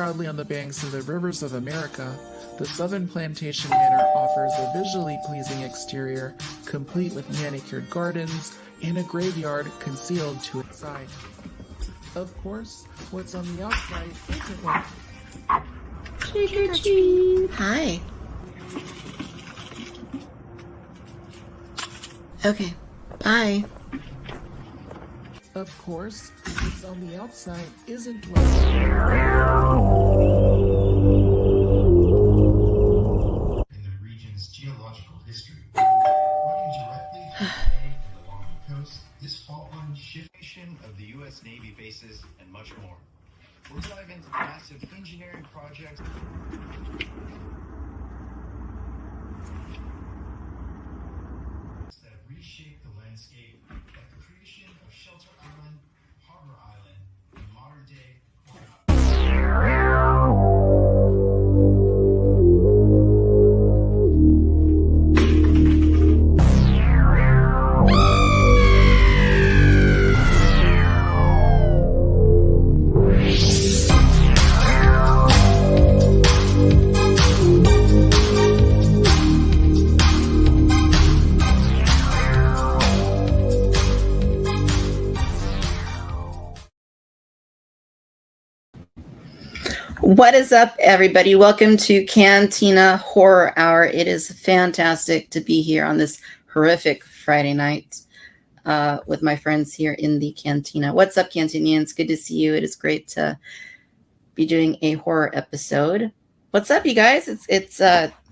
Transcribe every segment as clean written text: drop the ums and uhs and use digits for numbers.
proudly on the banks of the rivers of America, the Southern Plantation Manor offers a visually pleasing exterior, complete with manicured gardens and a graveyard concealed to its side. Of course, what's on the outside isn't what... Trick or treat. Hi. Okay, bye. Of course, what's on the outside isn't what... In the region's geological history, running directly through the bay and along the coast, this fault line shiftation of the U.S. Navy bases and much more. We'll dive into massive engineering projects that reshape the landscape, like the creation of Shelter Island, Harbor Island, and modern day What is up, everybody? Welcome to Cantina Horror Hour. It is fantastic to be here on this horrific Friday night with my friends here in the Cantina. What's up, Cantinians? Good to see you. It is great to be doing a horror episode. What's up, you guys? It's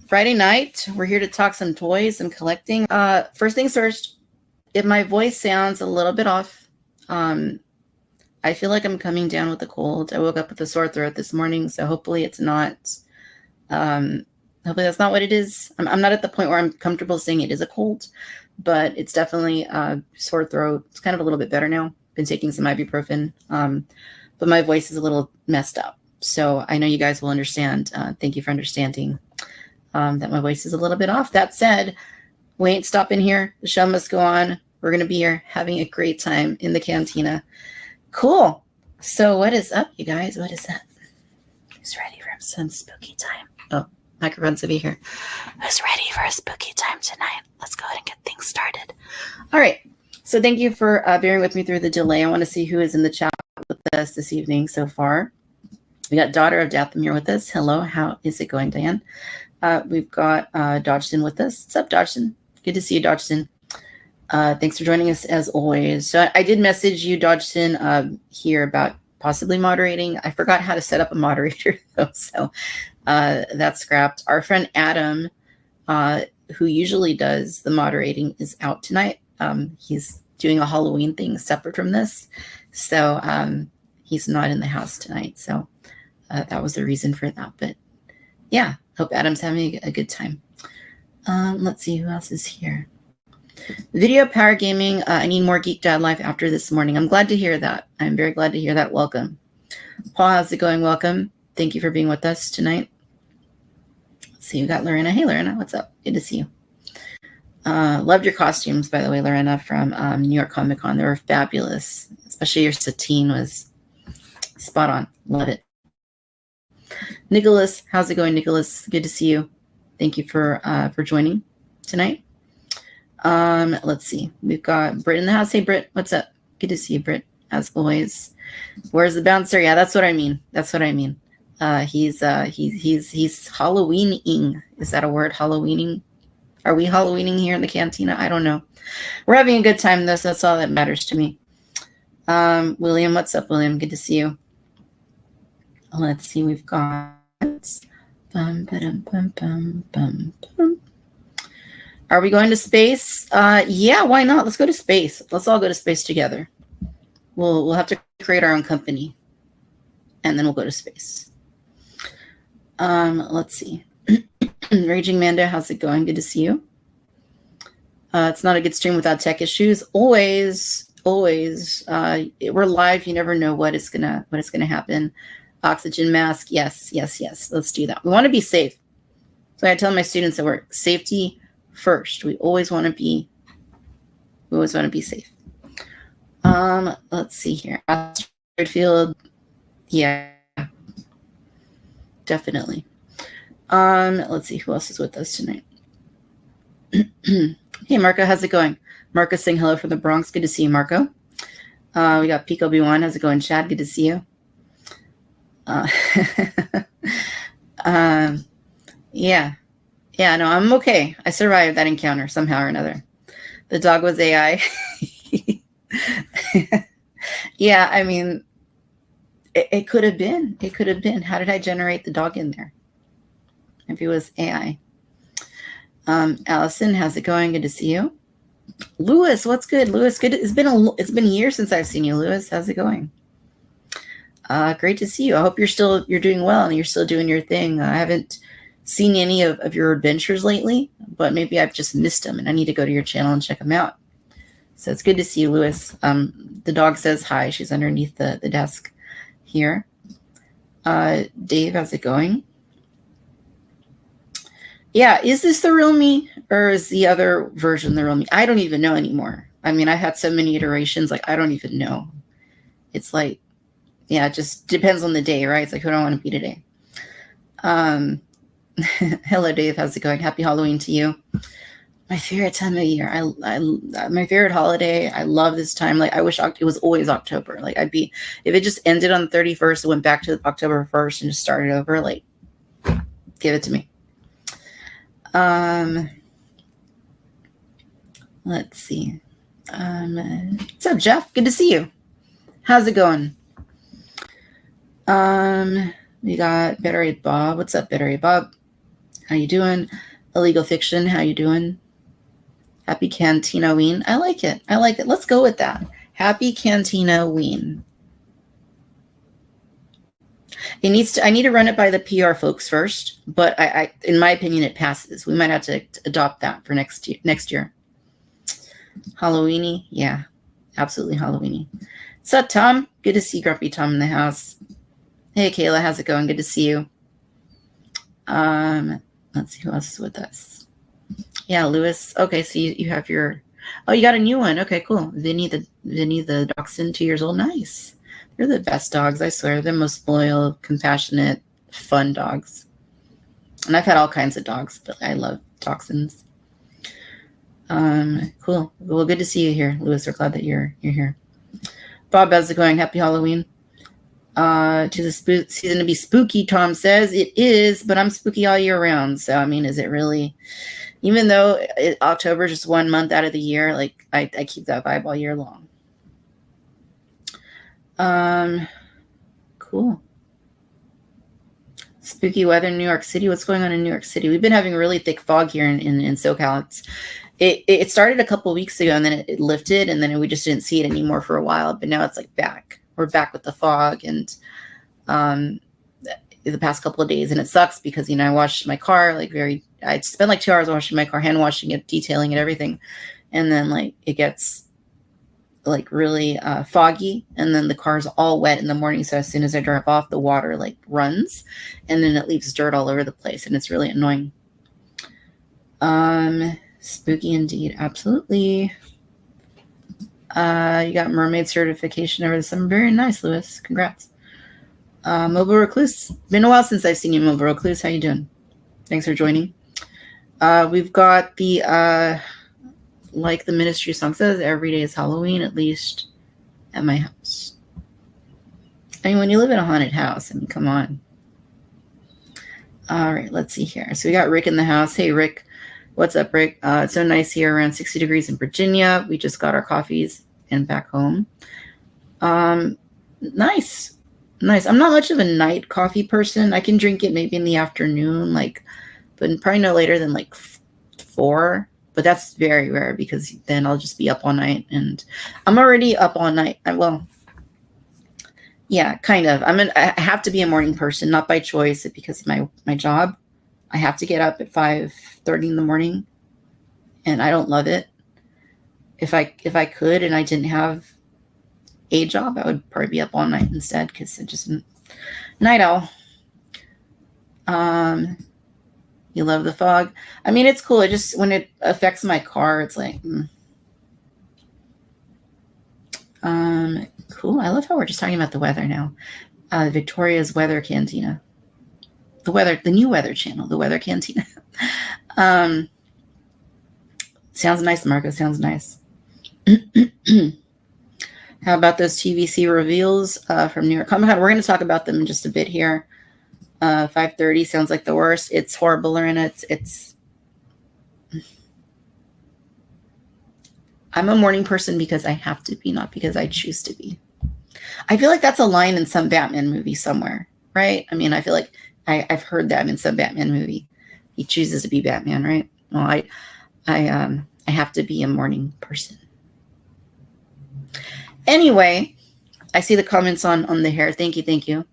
Friday night. We're here to talk some toys, some collecting. First things first, if my voice sounds a little bit off, I feel like I'm coming down with a cold. I woke up with a sore throat this morning, so hopefully it's not, hopefully that's not what it is. I'm not at the point where I'm comfortable saying it is a cold, but it's definitely a sore throat. It's kind of a little bit better now. Been taking some ibuprofen, but my voice is a little messed up. So I know you guys will understand. Thank you for understanding that my voice is a little bit off. That said, we ain't stopping here. The show must go on. We're going to be here having a great time in the Cantina. Cool. So what is up, you guys? What is up? Who's ready for some spooky time? Oh, microphone's to be here. Who's ready for a spooky time tonight? Let's go ahead and get things started. All right. So thank you for bearing with me through the delay. I want to see who is in the chat with us this evening so far. We got Daughter of Datham here with us. Hello. How is it going, Diane? We've got Dodgson with us. What's up, Dodgson? Good to see you, Dodgson. Thanks for joining us as always. So I did message you, Dodgson, here about possibly moderating. I forgot how to set up a moderator, though, so that's scrapped. Our friend Adam, who usually does the moderating, is out tonight. He's doing a Halloween thing separate from this, so he's not in the house tonight. So that was the reason for that. But yeah, hope Adam's having a good time. Let's see who else is here. Video power gaming. I need more Geek.Dad.Life after this morning. I'm glad to hear that. I'm very glad to hear that. Welcome. Paul, how's it going? Welcome. Thank you for being with us tonight. Let's see. We got Lorena. Hey, Lorena. What's up? Good to see you. Loved your costumes, by the way, Lorena, from New York Comic Con. They were fabulous. Especially your Satine was spot on. Love it. Nicholas. How's it going, Nicholas? Good to see you. Thank you for joining tonight. Let's see. We've got Britt in the house. Hey, Britt, what's up? Good to see you, Britt, as always. Where's the bouncer? Yeah, that's what I mean. That's what I mean. He's Halloweening. Is that a word? Halloweening? Are we Halloweening here in the Cantina? I don't know. We're having a good time, though, so that's all that matters to me. William, what's up, William? Good to see you. Let's see. We've got... Are we going to space? Yeah, why not? Let's go to space. Let's all go to space together. We'll have to create our own company, and then we'll go to space. Let's see. Raging Manda, how's it going? Good to see you. It's not a good stream without tech issues. Always. We're live. You never know what is gonna happen. Oxygen mask. Yes. Let's do that. We want to be safe. So I tell my students that we're safety first. We always want to be safe. Let's see here. Asteroid field. Yeah. definitely. Let's see who else is with us tonight. Hey, Marco, how's it going? Marco saying hello from the Bronx. Good to see you, Marco. We got Pico B1. How's it going, Chad? Good to see you. Yeah. Yeah, no, I'm okay. I survived that encounter somehow or another. The dog was AI. Yeah, I mean, it could have been. It could have been. How did I generate the dog in there? If it was AI. Allison, how's it going? Good to see you. Lewis, what's good? Lewis, good. It's been years since I've seen you, Lewis. How's it going? Great to see you. I hope you're doing well and you're still doing your thing. I haven't seen any of your adventures lately, but maybe I've just missed them and I need to go to your channel and check them out. So it's good to see you, Lewis. The dog says hi. She's underneath the desk here. Dave, how's it going? Yeah, is this the real me or is the other version the real me? I don't even know anymore. I mean, I had so many iterations, like I don't even know. It's like, yeah, it just depends on the day, right? It's like, who do I want to be today? Hello, Dave. How's it going? Happy Halloween to you. My favorite time of year. My favorite holiday. I love this time. Like, I wish it was always October. Like, if it just ended on the 31st and went back to October 1st and just started over, like, give it to me. Let's see. What's up, Jeff? Good to see you. How's it going? We got Battery Bob. What's up, Battery Bob? How you doing? Illegal Fiction. How you doing? Happy Cantina-ween. I like it. I like it. Let's go with that. Happy Cantina-ween. I need to run it by the PR folks first, but I in my opinion, it passes. We might have to adopt that for next year. Halloweeny, yeah, absolutely Halloweeny. What's up, Tom? Good to see Grumpy Tom in the house. Hey, Kayla, how's it going? Good to see you. Let's see who else is with us. Yeah, Lewis. Okay, so you have your. Oh, you got a new one. Okay, cool. Vinny the dachshund, 2 years old. Nice. They're the best dogs, I swear. They're the most loyal, compassionate, fun dogs. And I've had all kinds of dogs, but I love dachshunds. Cool. Well, good to see you here, Lewis. We're glad that you're here. Bob, how's it going? Happy Halloween. To the season to be spooky, Tom says. It is, but I'm spooky all year round. So, I mean, is it really? Even though October is just 1 month out of the year, like I keep that vibe all year long. Cool. Spooky weather in New York City. What's going on in New York City? We've been having really thick fog here in SoCal. It started a couple weeks ago and then it lifted and then we just didn't see it anymore for a while. But now it's like back. We're back with the fog and the past couple of days. And it sucks because, I washed my car I spent like 2 hours washing my car, hand washing it, detailing it, everything. And then like it gets like really foggy and then the car's all wet in the morning. So as soon as I drive off, the water like runs and then it leaves dirt all over the place and it's really annoying. Spooky indeed. Absolutely. You got mermaid certification over the summer. Very nice, Lewis. Congrats. Mobile Recluse. Been a while since I've seen you, Mobile Recluse. How you doing? Thanks for joining. We've got the like the ministry song says, every day is Halloween, at least at my house. I mean, when you live in a haunted house, I mean, come on. All right, let's see here. So we got Rick in the house. Hey, Rick. What's up, Rick? It's so nice here, around 60 degrees in Virginia. We just got our coffees and back home. Nice. I'm not much of a night coffee person. I can drink it maybe in the afternoon, but probably no later than 4. But that's very rare because then I'll just be up all night. And I'm already up all night. Yeah, kind of. I have to be a morning person, not by choice, because of my job. I have to get up at 5:30 in the morning, and I don't love it. If I could and I didn't have a job, I would probably be up all night instead because it just night owl. You love the fog. I mean, it's cool. It just when it affects my car, it's like, cool. I love how we're just talking about the weather now. Victoria's Weather Cantina. the new Weather Channel, the Weather Cantina. Sounds nice, Marco. Sounds nice. How about those TVC reveals from New York Comic Con? We're going to talk about them in just a bit here. 5:30 sounds like the worst. It's horrible, and it's. I'm a morning person because I have to be, not because I choose to be. I feel like that's a line in some Batman movie somewhere, right? I mean, I feel like I've heard that in some Batman movie. He chooses to be Batman, right? Well, I have to be a morning person. Anyway, I see the comments on the hair. Thank you.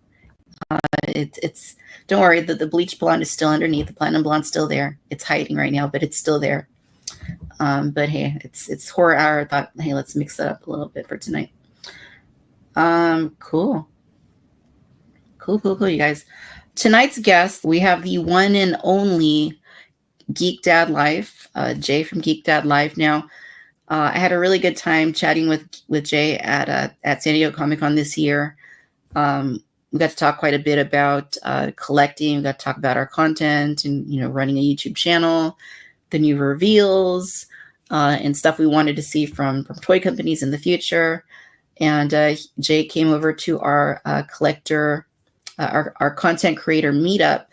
It's don't worry, the bleach blonde is still underneath. The platinum blonde's still there. It's hiding right now, but it's still there. But hey, it's horror hour. I thought, hey, let's mix it up a little bit for tonight. Cool, you guys. Tonight's guest, we have the one and only Geek.Dad.Life, Jay from Geek.Dad.Life. Now, I had a really good time chatting with Jay at San Diego Comic-Con this year. We got to talk quite a bit about collecting. We got to talk about our content and, running a YouTube channel, the new reveals, and stuff we wanted to see from toy companies in the future. And Jay came over to our collector, our content creator meetup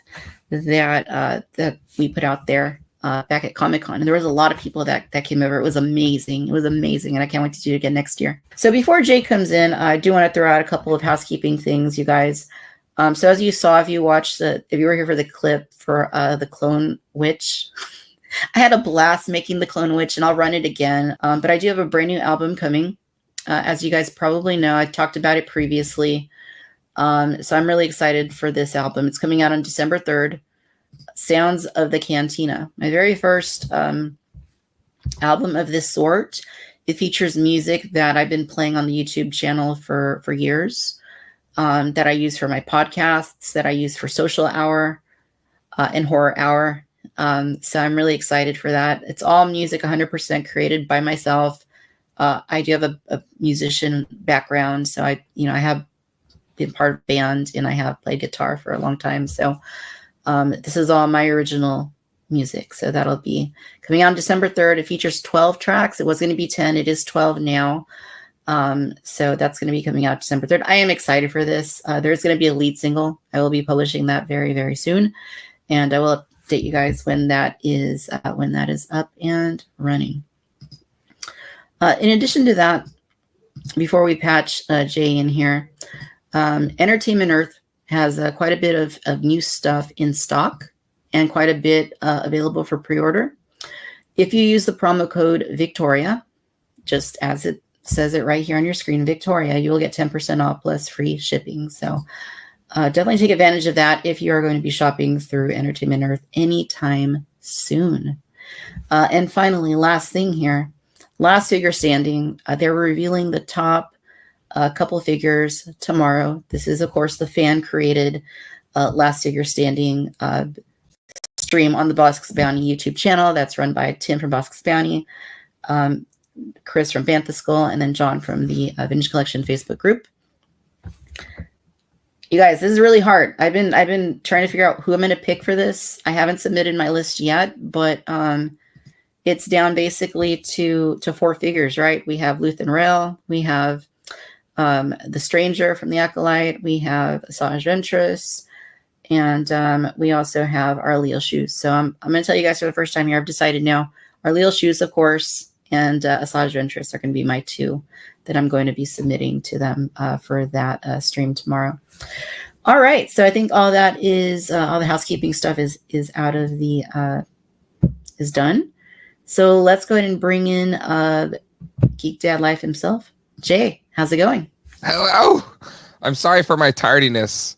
that we put out there back at Comic-Con. And there was a lot of people that came over. It was amazing. And I can't wait to do it again next year. So before Jay comes in, I do want to throw out a couple of housekeeping things, you guys. So as you saw, if you were here for the clip for the Clone Witch, I had a blast making the Clone Witch, and I'll run it again. But I do have a brand new album coming. As you guys probably know, I talked about it previously. So I'm really excited for this album. It's coming out on December 3rd. Sounds of the Cantina. My very first album of this sort. It features music that I've been playing on the YouTube channel for years, that I use for my podcasts, that I use for Social Hour and Horror Hour. So I'm really excited for that. It's all music 100% created by myself. I do have a musician background, so I have been part of a band and I have played guitar for a long time. So this is all my original music. So that'll be coming out on December 3rd. It features 12 tracks. It was going to be 10. It is 12 now. So that's going to be coming out December 3rd. I am excited for this. There's going to be a lead single. I will be publishing that very, very soon. And I will update you guys when that is up and running. In addition to that, before we patch Jay in here, Entertainment Earth has quite a bit of new stuff in stock and quite a bit available for pre-order. If you use the promo code Victoria, just as it says it right here on your screen, Victoria, you will get 10% off plus free shipping. So definitely take advantage of that if you are going to be shopping through Entertainment Earth anytime soon. And finally, last thing here, last figure standing, they're revealing the top couple figures tomorrow. This is, of course, the fan-created last figure standing stream on the Bosk's Bounty YouTube channel. That's run by Tim from Bosk's Bounty, Chris from Bantha Skull, and then John from the Vintage Collection Facebook group. You guys, this is really hard. I've been trying to figure out who I'm going to pick for this. I haven't submitted my list yet, but it's down basically to 4 figures, right? We have Luth and Rail. We have the Stranger from the Acolyte. We have Asajj Ventress. And we also have our Leo Shoes. So I'm going to tell you guys for the first time here, I've decided now, our Leo Shoes, of course, and Asajj Ventress are going to be my 2 that I'm going to be submitting to them for that stream tomorrow. All right. So I think all that is, all the housekeeping stuff is out of the, is done. So let's go ahead and bring in Geek.Dad.Life himself. Jay, how's it going? Hello. I'm sorry for my tardiness.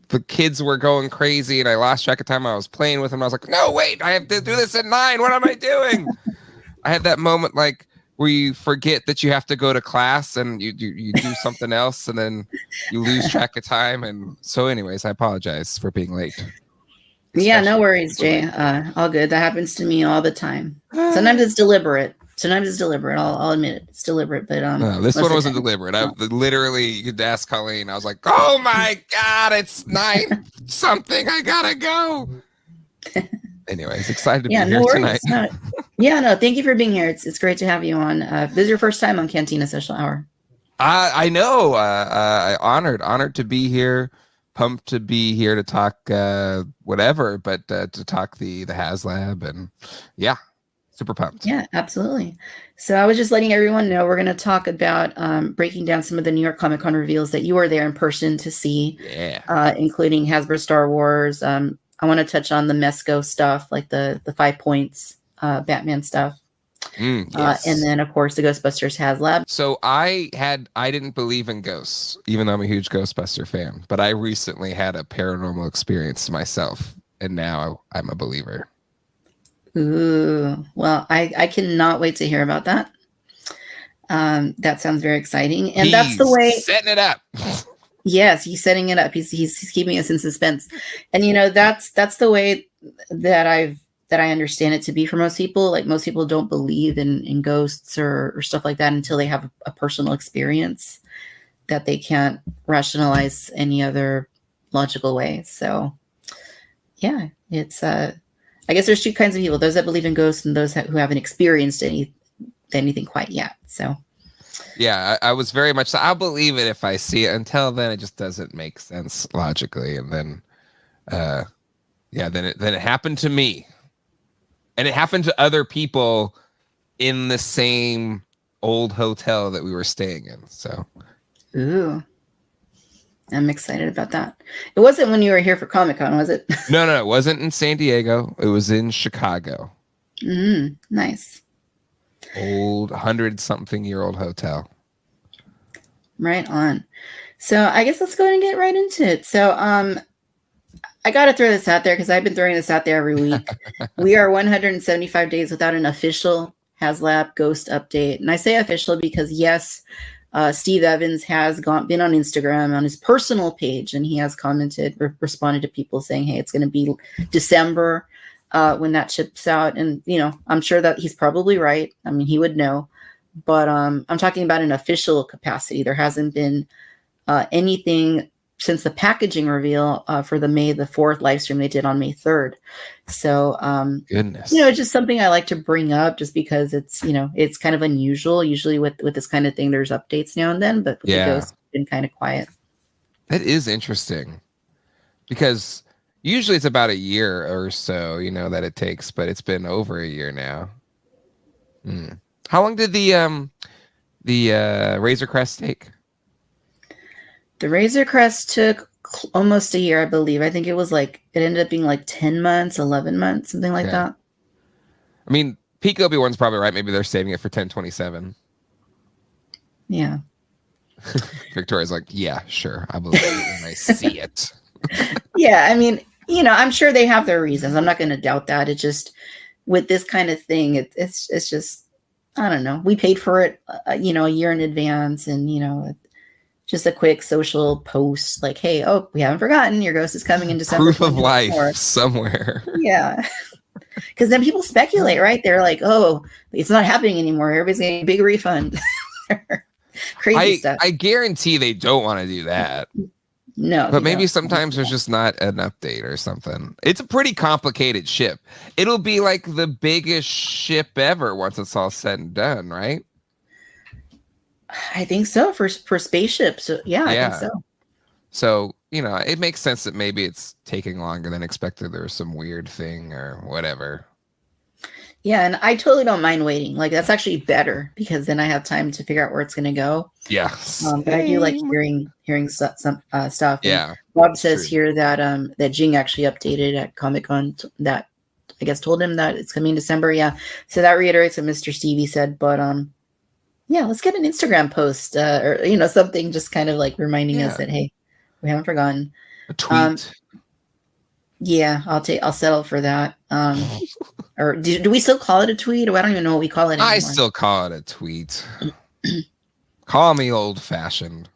The kids were going crazy and I lost track of time. I was playing with them. I was like, no, wait, I have to do this at 9. What am I doing? I had that moment like where you forget that you have to go to class and you do something else and then you lose track of time. And so anyways, I apologize for being late. Yeah, no worries, Jay. All good. That happens to me all the time. Sometimes it's deliberate. Sometimes it's deliberate. I'll admit it. It's deliberate, but No, this most one of the wasn't time- deliberate. I literally, you could ask Colleen. I was like, "Oh my god, it's 9 something. I gotta go." Anyways, excited to be Yeah, here no tonight. worries. No. Yeah, no, thank you for being here. It's great to have you on. This is your first time on Cantina Social Hour. I know. Honored to be here. Pumped to be here to talk whatever, but to talk the HasLab, and yeah, super pumped. Yeah, absolutely. So I was just letting everyone know we're going to talk about breaking down some of the New York Comic Con reveals that you were there in person to see, including Hasbro Star Wars. I want to touch on the Mezco stuff, like the 5 points Batman stuff. Yes. And then, of course, the Ghostbusters HasLab. So I didn't believe in ghosts, even though I'm a huge Ghostbuster fan, but I recently had a paranormal experience myself, and now I'm a believer. Ooh, well, I cannot wait to hear about that. That sounds very exciting. And that's the way. Setting it up. Yes, he's setting it up. He's keeping us in suspense. And, that's the way that I understand it to be for most people. Like, most people don't believe in ghosts or stuff like that until they have a personal experience that they can't rationalize any other logical way. So yeah, it's I guess there's two kinds of people: those that believe in ghosts and those who haven't experienced anything quite yet. So yeah, I was very much. I'll believe it if I see it. Until then, it just doesn't make sense logically. And then, then it happened to me. And it happened to other people in the same old hotel that we were staying in. So, ooh, I'm excited about that. It wasn't when you were here for Comic-Con, was it? No, it wasn't in San Diego. It was in Chicago. Nice. Old 100-something-year-old hotel. Right on. So I guess let's go ahead and get right into it. So, I got to throw this out there because I've been throwing this out there every week. We are 175 days without an official HasLab Ghost update. And I say official because, yes, Steve Evans has been on Instagram on his personal page, and he has commented, responded to people saying, hey, it's going to be December when that ships out. And, I'm sure that he's probably right. I mean, he would know. But I'm talking about an official capacity. There hasn't been anything since the packaging reveal for the May the 4th live stream they did on May 3rd. So, goodness, it's just something I like to bring up just because it's, it's kind of unusual. Usually with this kind of thing, there's updates now and then, but with the Ghost, it's been kind of quiet. That is interesting because usually it's about a year or so, that it takes, but it's been over a year now. How long did the Razor Crest take? The Razor Crest took almost a year, I believe. I think it ended up being like 10 months, 11 months, something like that. I mean, Peak Obi-Wan's probably right. Maybe they're saving it for 10/27. Yeah. Victoria's like, yeah, sure. I believe it when I see it. Yeah. I mean, I'm sure they have their reasons. I'm not going to doubt that. It just, with this kind of thing, it's just, I don't know. We paid for it, a year in advance, and, just a quick social post like, hey, we haven't forgotten, your ghost is coming in December. Proof of life somewhere. Yeah. Because then people speculate, right? They're like, it's not happening anymore. Everybody's getting a big refund. Crazy stuff. I guarantee they don't want to do that. No. But maybe sometimes there's just not an update or something. It's a pretty complicated ship. It'll be like the biggest ship ever once it's all said and done, right? I think so for spaceships. Yeah, I think so. So, it makes sense that maybe it's taking longer than expected. There's some weird thing or whatever. Yeah, and I totally don't mind waiting. Like, that's actually better because then I have time to figure out where it's going to go. Yeah. But I do like hearing some stuff. Yeah. And Bob says here that Jing actually updated at Comic-Con that I guess told him that it's coming in December. Yeah. So that reiterates what Mr. Stevie said. But yeah, let's get an Instagram post or something just kind of like reminding us that, hey, we haven't forgotten. A tweet. Yeah, I'll settle for that. Or do we still call it a tweet? Or I don't even know what we call it anymore. I still call it a tweet. Call me old fashioned.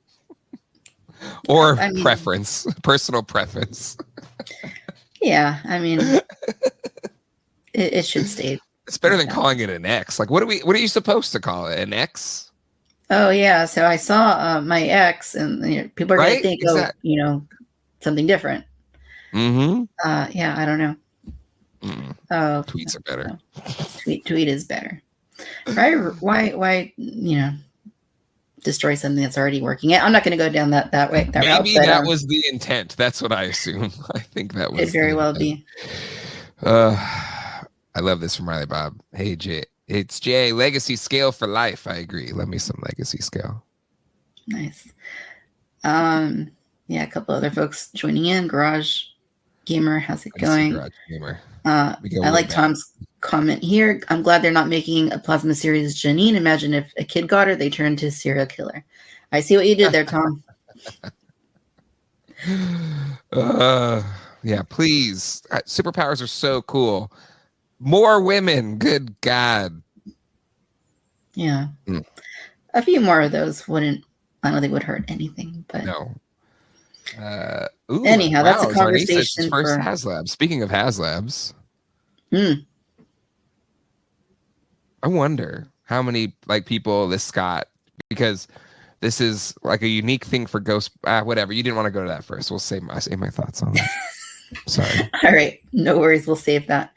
Or preference, personal preference. Yeah, I mean, it should stay It's better than calling it an X. Like, what are you supposed to call it? An X? Oh yeah. So I saw my ex, and people are gonna think, exactly. Something different. Mm-hmm. Yeah, I don't know. Oh, tweets are better. Tweet is better. Right? Why? Destroy something that's already working. I'm not going to go down that way. Maybe that was the intent. That's what I assume. I think that was. Could very well be. I love this from Riley Bob. Hey Jay, it's Jay. Legacy scale for life. I agree. Love me some legacy scale. Nice. Yeah, a couple other folks joining in. Garage Gamer, how's it going? Garage Gamer. I like Tom's comment here. I'm glad they're not making a plasma series Janine. Imagine if a kid got her, they turned to a serial killer. I see what you did there, Tom. Yeah, please. Superpowers are so cool. More women. Good God. Yeah. A few more of those I don't think would hurt anything, but no. Anyhow, that's a conversation for HasLab. Speaking of HasLabs, I wonder how many people this got, because this is like a unique thing for Ghost. Whatever. You didn't want to go to that first. We'll save my thoughts on that. Sorry. All right, no worries. We'll save that.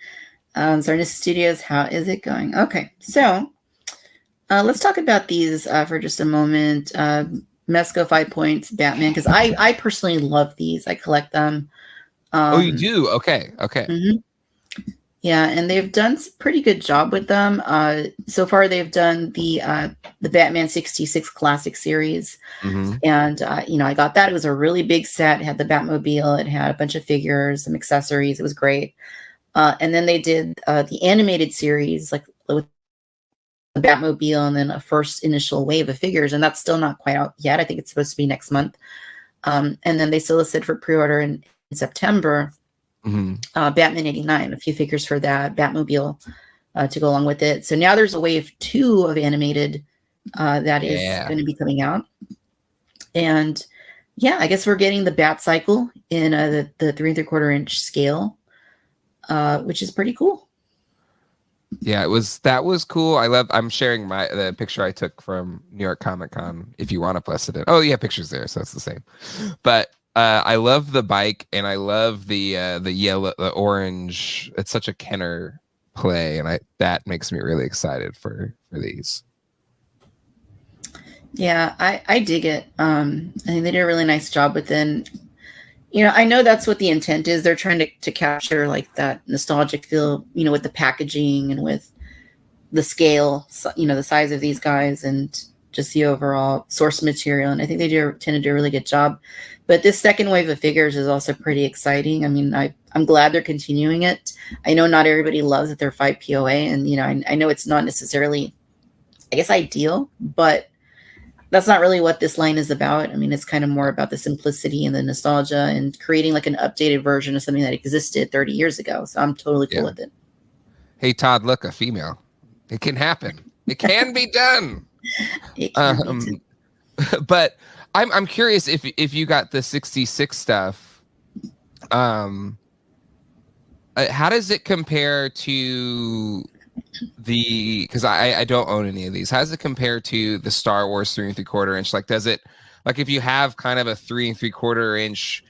Zarnis Studios, how is it going? Okay, so let's talk about these for just a moment. Mezco 5 points, Batman, because I personally love these. I collect them. You do? Okay. Mm-hmm. Yeah, and they've done a pretty good job with them. So far, they've done the Batman 66 Classic series, and I got that. It was a really big set. It had the Batmobile. It had a bunch of figures, some accessories. It was great. And then they did the animated series, like with the Batmobile, and then a first initial wave of figures, and that's still not quite out yet. I think it's supposed to be next month. And then they solicited for pre-order in September. Batman 89, a few figures for that Batmobile to go along with it. So now there's a wave 2 of animated that is going to be coming out. And yeah, I guess we're getting the Bat Cycle in the 3 3/4 inch scale, which is pretty cool. Yeah, that was cool. I'm sharing the picture I took from New York Comic Con. If you want to plus it in. Oh yeah, pictures there, so it's the same. But I love the bike, and I love the yellow, the orange. It's such a Kenner play, and that makes me really excited for these. Yeah, I dig it. I think they did a really nice job with it. I know that's what the intent is. They're trying to capture like that nostalgic feel, with the packaging and with the scale, the size of these guys and just the overall source material. And I think they tend to do a really good job. But this second wave of figures is also pretty exciting. I mean, I'm glad they're continuing it. I know not everybody loves that they're 5 POA, and I know it's not necessarily, I guess, ideal, but that's not really what this line is about. I mean, it's kind of more about the simplicity and the nostalgia and creating like an updated version of something that existed 30 years ago. So I'm totally cool with it. Hey, Todd, look, a female. It can happen. It can be done. It can be done. But I'm curious if you got the 66 stuff. How does it compare to because I don't own any of these. How does it compare to the Star Wars 3 3/4 inch? Like, does it, like, if you have kind of a 3 3/4 inch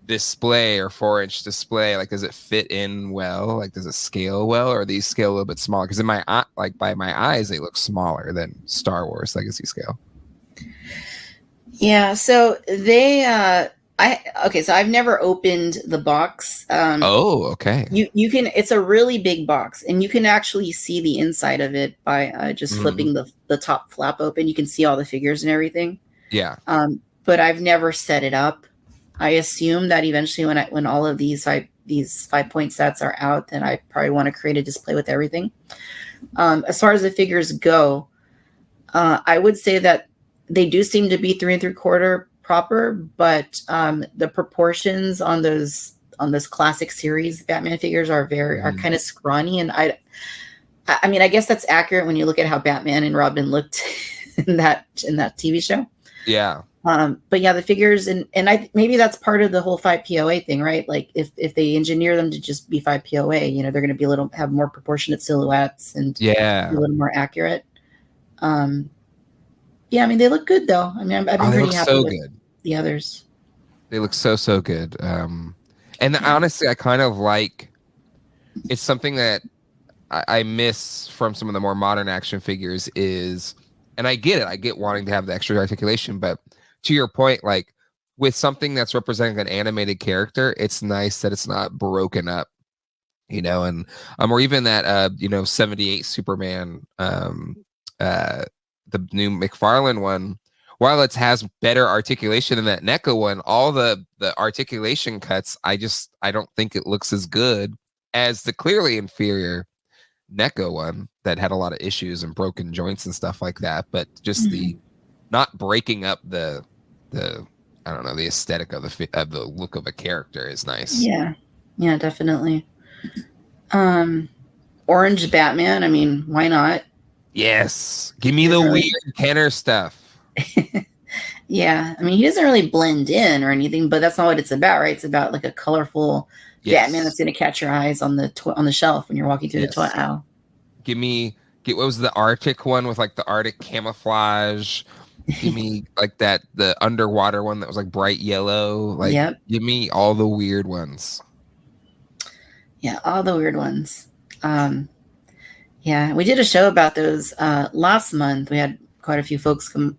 display or 4-inch display, like, does it fit in well? Like, does it scale well, or these scale a little bit smaller? Because in my by my eyes, they look smaller than Star Wars Legacy scale. Yeah, so they so I've never opened the box. Okay. You can, it's a really big box, and you can actually see the inside of it by just flipping the top flap open. You can see all the figures and everything. Yeah. But I've never set it up. I assume that eventually when all of these 5-point sets are out, then I probably want to create a display with everything. As far as the figures go, I would say that they do seem to be 3 3/4 proper, but the proportions on those classic series Batman figures are kind of scrawny, and I mean, I guess that's accurate when you look at how Batman and Robin looked in that TV show. Yeah. But yeah, the figures and I maybe that's part of the whole 5 POA thing, right? Like if they engineer them to just be 5 POA, you know, they're going to be have more proportionate silhouettes and be a little more accurate. Yeah, I mean they look good though. I mean I've been pretty happy with the others. They look so good. And honestly, I kind of like, it's something that I miss from some of the more modern action figures is, and I get it. I get wanting to have the extra articulation, but to your point, like with something that's representing an animated character, it's nice that it's not broken up, you know, and or even that, you know, 78 Superman, the new McFarlane one, while it has better articulation than that NECA one, all the articulation cuts, I don't think it looks as good as the clearly inferior NECA one that had a lot of issues and broken joints and stuff like that. But just the not breaking up the I don't know, the aesthetic of the look of a character is nice. Yeah, definitely. Orange Batman. I mean, why not? Yes, give me the weird Kenner stuff. Yeah, I mean, he doesn't really blend in or anything, but that's not what it's about, right? It's about like a colorful Batman that's going to catch your eyes on the shelf when you're walking through the toy aisle. What was the Arctic one with like the Arctic camouflage? Give me like the underwater one that was like bright yellow. Like, give me all the weird ones. Yeah, all the weird ones. Yeah, we did a show about those last month. We had quite a few folks come,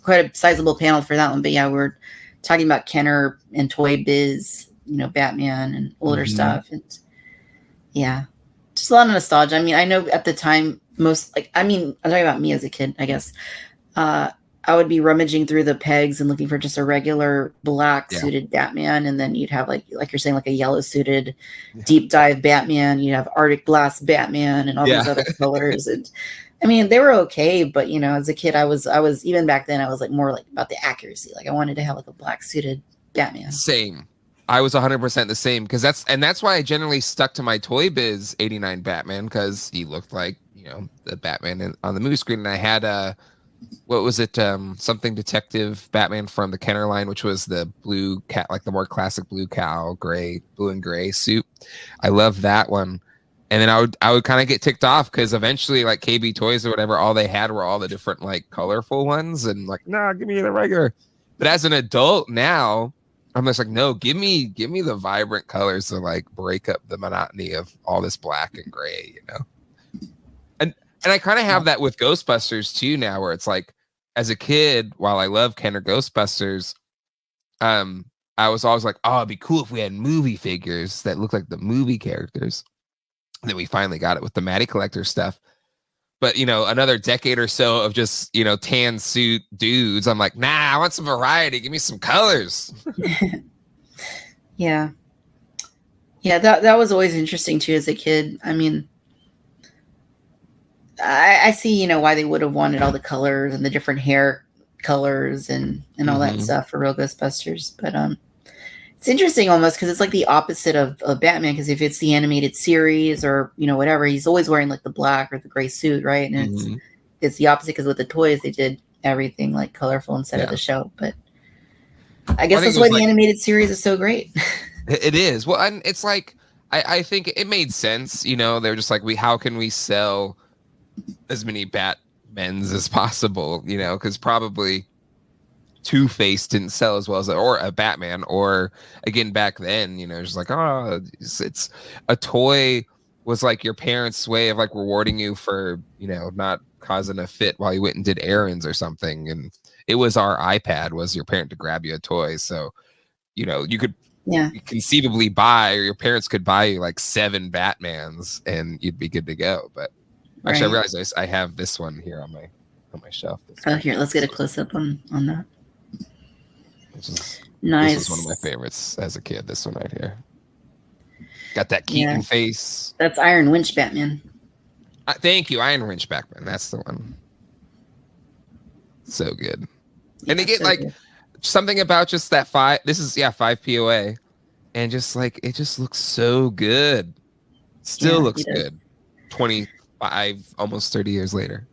quite a sizable panel for that one. But yeah, we're talking about Kenner and Toy Biz, you know, Batman and older stuff. And yeah, just a lot of nostalgia. I mean, I know at the time, I'm talking about me as a kid, I guess. I would be rummaging through the pegs and looking for just a regular black suited Batman. And then you'd have like you're saying, like a yellow suited deep dive Batman. You'd have Arctic Blast Batman and all these other colors. And I mean, they were okay. But, you know, as a kid, I was even back then, I was like more like about the accuracy. Like I wanted to have like a black suited Batman. Same. I was 100% the same because that's why I generally stuck to my Toy Biz 89 Batman, because he looked like, you know, the Batman on the movie screen. And I had what was it? Something Detective Batman from the Kenner line, which was the blue cat, like the more classic blue and gray suit. I love that one. And then I would kind of get ticked off because eventually, like KB Toys or whatever, all they had were all the different like colorful ones, and like, nah, give me the regular. But as an adult now, I'm just like, no, give me the vibrant colors to like break up the monotony of all this black and gray, you know. And I kind of have that with Ghostbusters too now, where it's like, as a kid, while I love Kenner Ghostbusters, I was always like, oh, it'd be cool if we had movie figures that look like the movie characters. And then we finally got it with the Matty Collector stuff. But, you know, another decade or so of just, you know, tan suit dudes, I'm like, nah, I want some variety. Give me some colors. Yeah, that was always interesting too as a kid. I mean, I see, you know, why they would have wanted all the colors and the different hair colors and all that stuff for real Ghostbusters. But it's interesting almost because it's like the opposite of Batman, because if it's the animated series or, you know, whatever, he's always wearing like the black or the gray suit, right? And it's the opposite because with the toys, they did everything like colorful instead of the show. But I guess that's why the animated series is so great. It is. Well, and it's like, I think it made sense. You know, they're just like, how can we sell as many Batmans as possible, you know, because probably Two-Face didn't sell as well as or a Batman, or again back then, you know, just like, oh, it's a toy was like your parents' way of like rewarding you for, you know, not causing a fit while you went and did errands or something. And it was our iPad was your parent to grab you a toy. So, you know, you could conceivably buy, or your parents could buy you like 7 Batmans and you'd be good to go. But actually, I realized I have this one here on my shelf. Here, let's get a close up on that. Nice. This is one of my favorites as a kid. This one right here. Got that Keaton face. That's Iron Winch Batman. Thank you, Iron Winch Batman. That's the one. So good. And they get like something about just that 5. This is 5 POA, and just like it just looks so good. Still looks good. 25, almost 30 years later.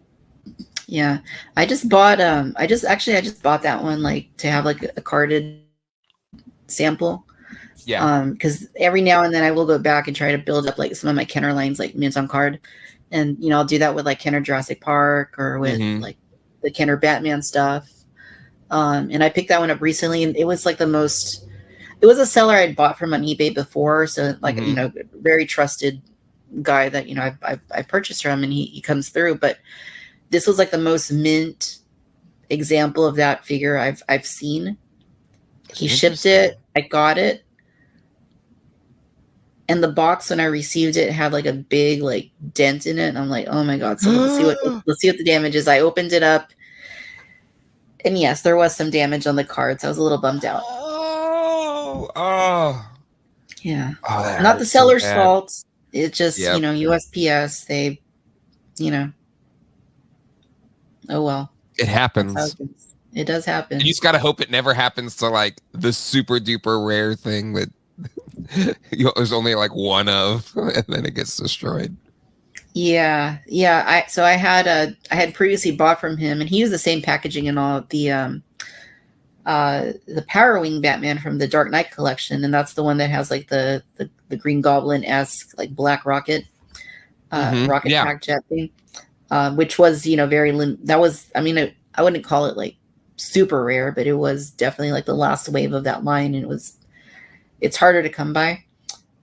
Yeah. I just bought I just bought that one like to have like a carded sample. Yeah. Because every now and then I will go back and try to build up like some of my Kenner lines like mint on card. And I'll do that with like Kenner Jurassic Park or with like the Kenner Batman stuff. And I picked that one up recently, and it was like it was a seller I'd bought from on eBay before. So like, very trusted guy that, I purchased from, and he comes through. But this was like the most mint example of that figure I've seen. He shipped it. I got it. And the box, when I received it, had like a big like dent in it. And I'm like, oh my God. So let's see what the damage is. I opened it up. And yes, there was some damage on the cards. I was a little bummed out. Yeah. Oh, not the seller's fault. It's just, Yep. USPS, they, oh well. It happens. It does happen. You just gotta hope it never happens to like the super duper rare thing that there's only like one of, and then it gets destroyed. Yeah. I had previously bought from him, and he used the same packaging and all the Power Wing Batman from the Dark Knight collection, and that's the one that has like the Green Goblin-esque like Black Rocket rocket pack jet thing, which was that was, I mean, I wouldn't call it like super rare, but it was definitely like the last wave of that line, and it's harder to come by.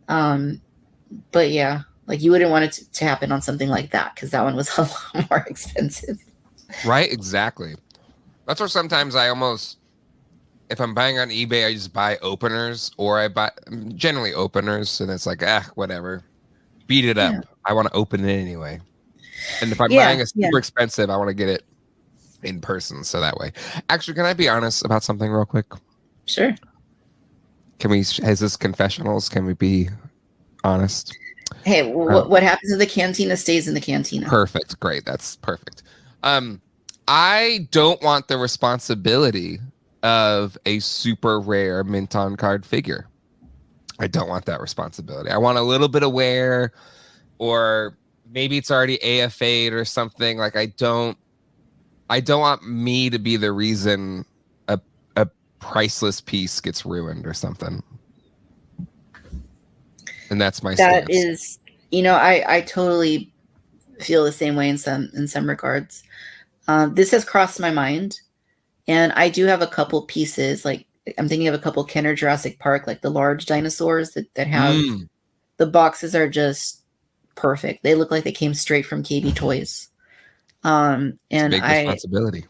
But yeah, like you wouldn't want it to happen on something like that, because that one was a lot more expensive. Right, exactly. That's where sometimes I almost, if I'm buying on eBay, I just buy openers, or I buy generally openers, and it's like, whatever, beat it up. Yeah. I want to open it anyway. And if I'm buying a super expensive, I want to get it in person, so that way. Actually, can I be honest about something real quick? Sure. Is this confessionals? Can we be honest? Hey, what happens in the cantina stays in the cantina. Perfect. Great. That's perfect. I don't want the responsibility of a super rare mint on card figure. I don't want that responsibility. I want a little bit of wear, or maybe it's already AFA'd or something. Like I don't want me to be the reason a priceless piece gets ruined or something. And that's my stance. That is, I totally feel the same way in some regards. This has crossed my mind, and I do have a couple pieces. Like I'm thinking of a couple Kenner Jurassic Park, like the large dinosaurs that have the boxes are just perfect. They look like they came straight from KB Toys. And it's a big responsibility.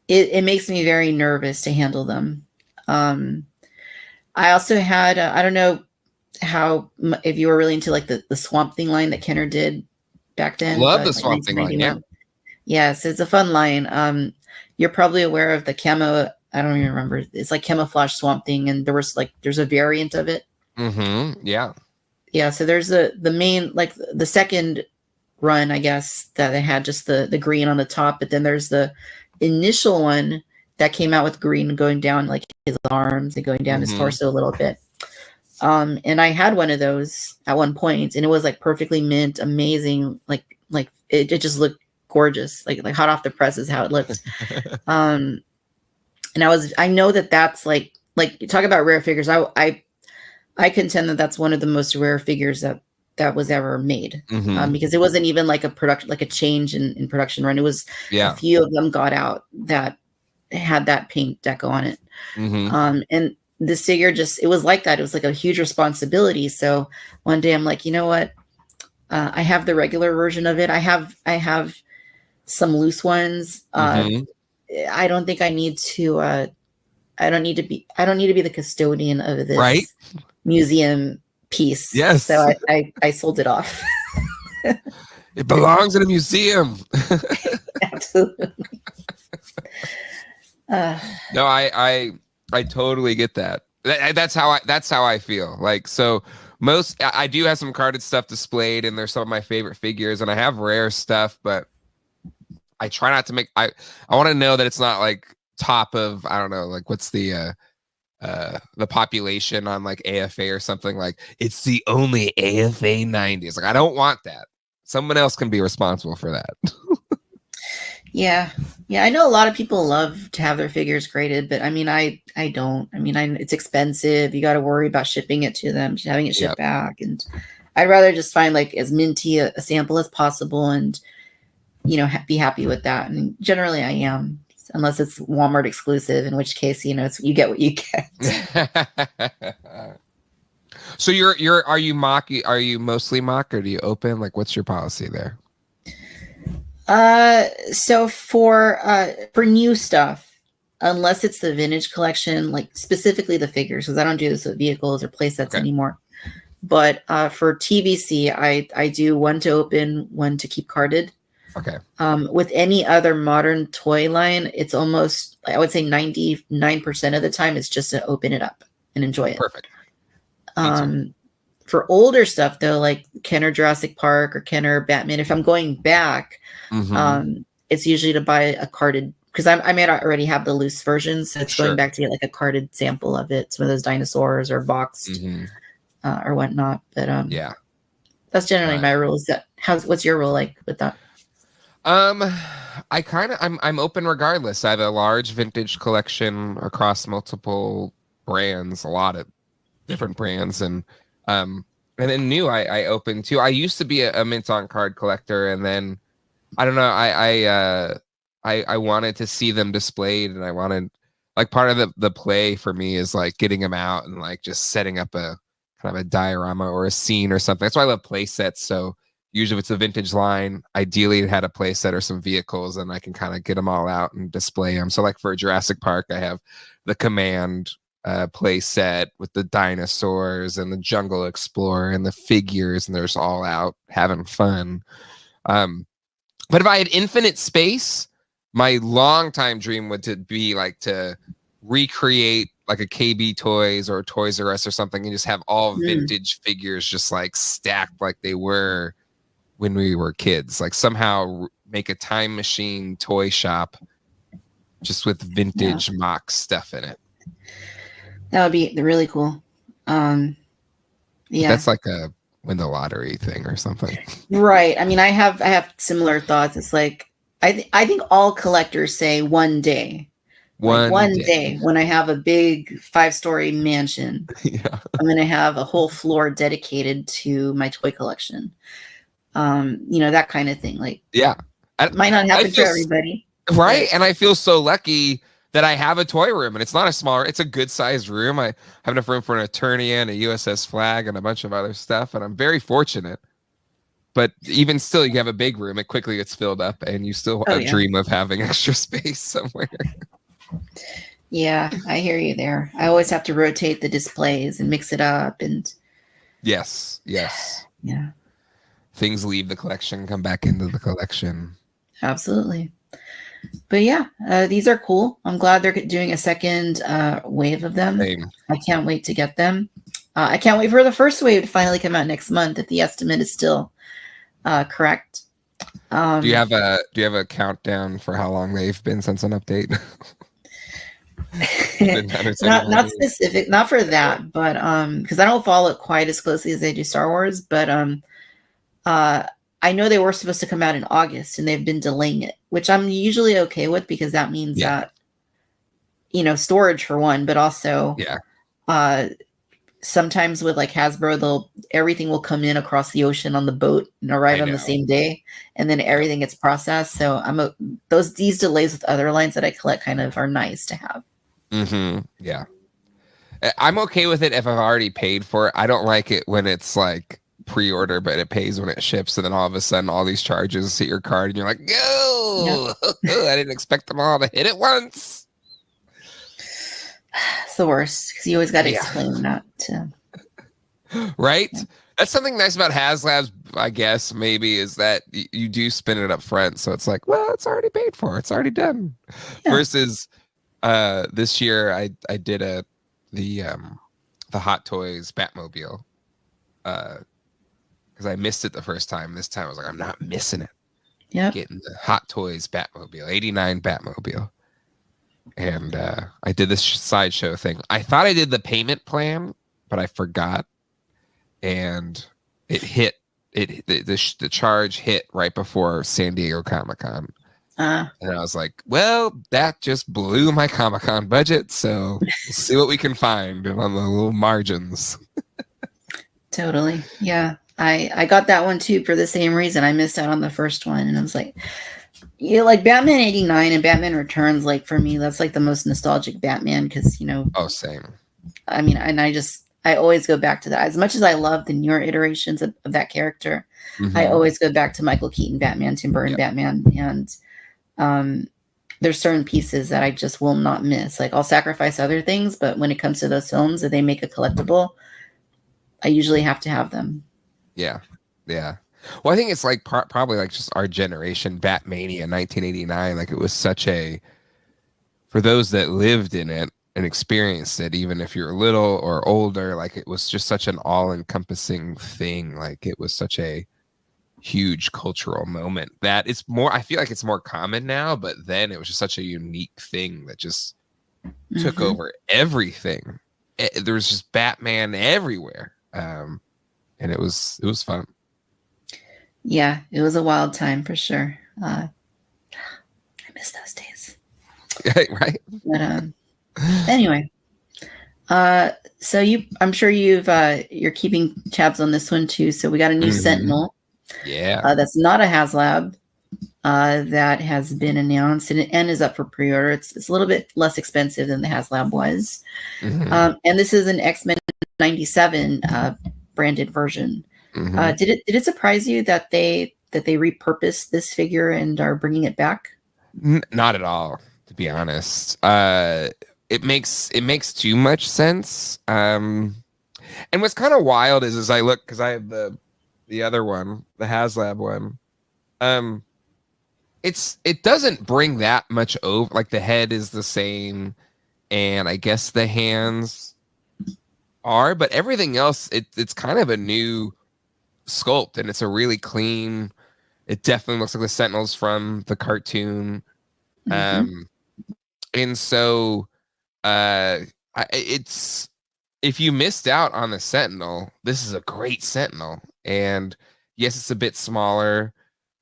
It makes me very nervous to handle them. I also had I don't know if you were really into like the Swamp Thing line that Kenner did back then. Love the Swamp Thing line, yeah. Yes, it's a fun line. You're probably aware of the camo. I don't even remember. It's like camouflage Swamp Thing, and there's a variant of it. Yeah. Yeah. So there's the main, like the second run, I guess, that they had just the green on the top, but then there's the initial one that came out with green going down like his arms and going down his torso a little bit. And I had one of those at one point, and it was like perfectly mint, amazing. Like it just looked gorgeous, like hot off the press is how it looked. And I know that's like talk about rare figures. I contend that that's one of the most rare figures that was ever made, because it wasn't even like a production, like a change in production run. It was a few of them got out that had that paint deco on it. And this figure it was like that. It was like a huge responsibility. So one day I'm like, you know what? I have the regular version of it. I have some loose ones. I don't think I need to. I don't need to be the custodian of this museum piece. Yes. So I sold it off. It belongs in a museum. Absolutely. No, I totally get that. That's how I feel. Like, so I do have some carded stuff displayed, and there's some of my favorite figures, and I have rare stuff, but I try not to I want to know that it's not like top of, I don't know, like what's the population on like AFA or something, like it's the only AFA 90s. Like I don't want that. Someone else can be responsible for that. Yeah. Yeah, I know a lot of people love to have their figures graded, but I mean, I don't. I mean, it's expensive. You got to worry about shipping it to them, having it shipped Yep. back, and I'd rather just find like as minty a sample as possible, and be happy with that. And generally, I am, unless it's Walmart exclusive, in which case, it's you get what you get. So are you mock? Are you mostly mock, or do you open? Like, what's your policy there? So for new stuff, unless it's the vintage collection, like specifically the figures, because I don't do this with vehicles or play sets anymore. But for TVC, I do one to open, one to keep carded. Okay. With any other modern toy line, it's almost, I would say 99% of the time, it's just to open it up and enjoy it. Perfect. For older stuff, though, like Kenner Jurassic Park or Kenner Batman, if I'm going back, it's usually to buy a carded, because I may not already have the loose versions. So it's going back to get like a carded sample of it, some of those dinosaurs or boxed or whatnot. But yeah, that's generally my rules. What's your rule like with that? I'm open regardless. I have a large vintage collection across multiple brands, a lot of different brands, and then new I open too. I used to be a mint on card collector, and then I don't know, I wanted to see them displayed, and I wanted, like, part of the play for me is like getting them out and like just setting up a kind of a diorama or a scene or something. That's why I love play sets. So usually if it's a vintage line, ideally it had a play set or some vehicles, and I can kind of get them all out and display them. So like for Jurassic Park, I have the Command play set with the dinosaurs and the Jungle Explorer and the figures, and they're just all out having fun. But if I had infinite space, my longtime dream would be like to recreate like a KB Toys or Toys R Us or something, and just have all vintage figures just like stacked like they were when we were kids. Like somehow make a time machine toy shop just with vintage mock stuff in it. That would be really cool. Yeah, that's like a win the lottery thing or something, right? I mean, I have similar thoughts. It's like I think all collectors say one day, one day when I have a big 5-story mansion, I'm going to have a whole floor dedicated to my toy collection. That kind of thing. Like, it might not happen for everybody, right? And I feel so lucky that I have a toy room, and it's not a small, it's a good sized room. I have enough room for an Eternia and a USS Flag and a bunch of other stuff, and I'm very fortunate. But even still, you have a big room, it quickly gets filled up, and you still dream of having extra space somewhere. Yeah, I hear you there. I always have to rotate the displays and mix it up, and yes. Yeah. Things leave the collection, come back into the collection. Absolutely. But yeah, these are cool. I'm glad they're doing a second wave of them. Same. I can't wait to get them. I can't wait for the first wave to finally come out next month, if the estimate is still correct. Do you have a countdown for how long they've been since an update? not specific, not for that, but because I don't follow it quite as closely as they do Star Wars, but I know they were supposed to come out in August, and they've been delaying it, which I'm usually okay with, because that means that storage for one, but also sometimes with like Hasbro, everything will come in across the ocean on the boat and arrive on the same day, and then everything gets processed. So these delays with other lines that I collect kind of are nice to have. Yeah, I'm okay with it if I've already paid for it. I don't like it when it's like pre-order, but it pays when it ships, and then all of a sudden all these charges hit your card, and you're like, "Go! I didn't expect them all to hit at once." It's the worst, because you always got to explain that. Right? That's something nice about HasLabs, I guess, maybe, is that you do spin it up front. So it's like, well, it's already paid for. It's already done. Versus this year, I did the Hot Toys Batmobile because I missed it the first time. This time I was like, I'm not missing it. Yeah. Getting the Hot Toys Batmobile, 89 Batmobile. And I did this sideshow thing. I thought I did the payment plan, but I forgot. And it hit. The charge hit right before San Diego Comic-Con. And I was like, well, that just blew my Comic-Con budget, so we'll see what we can find on the little margins. Totally. Yeah. I got that one too for the same reason. I missed out on the first one, and I was like, yeah, like Batman 89 and Batman Returns, like for me, that's like the most nostalgic Batman because, Oh, same. I mean, and I always go back to that. As much as I love the newer iterations of that character, I always go back to Michael Keaton Batman, Tim Burton Batman, and there's certain pieces that I just will not miss. Like I'll sacrifice other things, but when it comes to those films that they make a collectible, I usually have to have them. Yeah. Well, I think it's like probably like just our generation, Batmania 1989. Like it was such a, for those that lived in it and experienced it, even if you're little or older, like it was just such an all-encompassing thing. Like it was such a huge cultural moment that it's more, I feel like it's more common now, but then it was just such a unique thing that just took over everything. There was just Batman everywhere. And it was fun. Yeah, it was a wild time for sure. I miss those days. Right. But anyway, so I'm sure you're keeping tabs on this one too. So we got a new Sentinel. Yeah. That's not a HasLab. That has been announced and is up for pre-order. It's a little bit less expensive than the HasLab was. And this is an X-Men 97 branded version. Did it surprise you that they repurposed this figure and are bringing it back? Not at all, to be honest. It makes too much sense. And what's kind of wild is I look, because I have the other one, the HasLab one. It doesn't bring that much over. Like the head is the same, and I guess the hands are, but everything else, it's kind of a new sculpt, and it's a really clean. It definitely looks like the Sentinels from the cartoon. And so it's, if you missed out on the Sentinel, this is a great Sentinel. And yes, it's a bit smaller,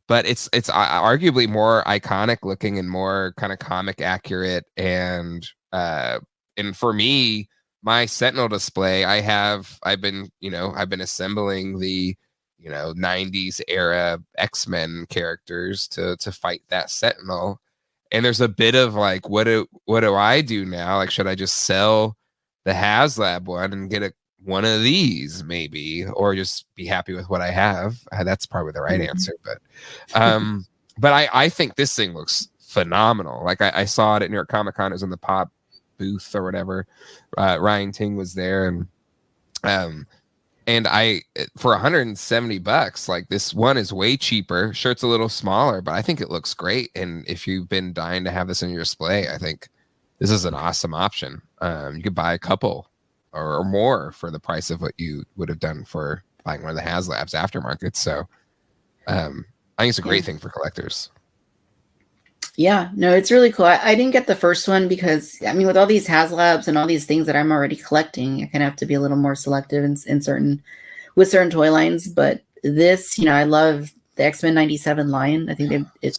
but it's arguably more iconic looking and more kind of comic accurate. And for me, my Sentinel display, I've been assembling the 90s era X-Men characters to fight that Sentinel. And there's a bit of like, what do I do now? Like, should I just sell the HasLab one and get one of these maybe, or just be happy with what I have? That's probably the right answer. But I think this thing looks phenomenal. Like I saw it at New York Comic Con. It was in the pop booth or whatever. Ryan Ting was there, and I, for $170, like this one is way cheaper. Sure, it's a little smaller, but I think it looks great. And if you've been dying to have this in your display, I think this is an awesome option. You could buy a couple or more for the price of what you would have done for buying one of the HasLabs aftermarket. So I think it's a great thing for collectors. Yeah, no, it's really cool. I didn't get the first one because, I mean, with all these HasLabs and all these things that I'm already collecting, I kind of have to be a little more selective in certain toy lines. But this, I love the X-Men 97 line. I think it's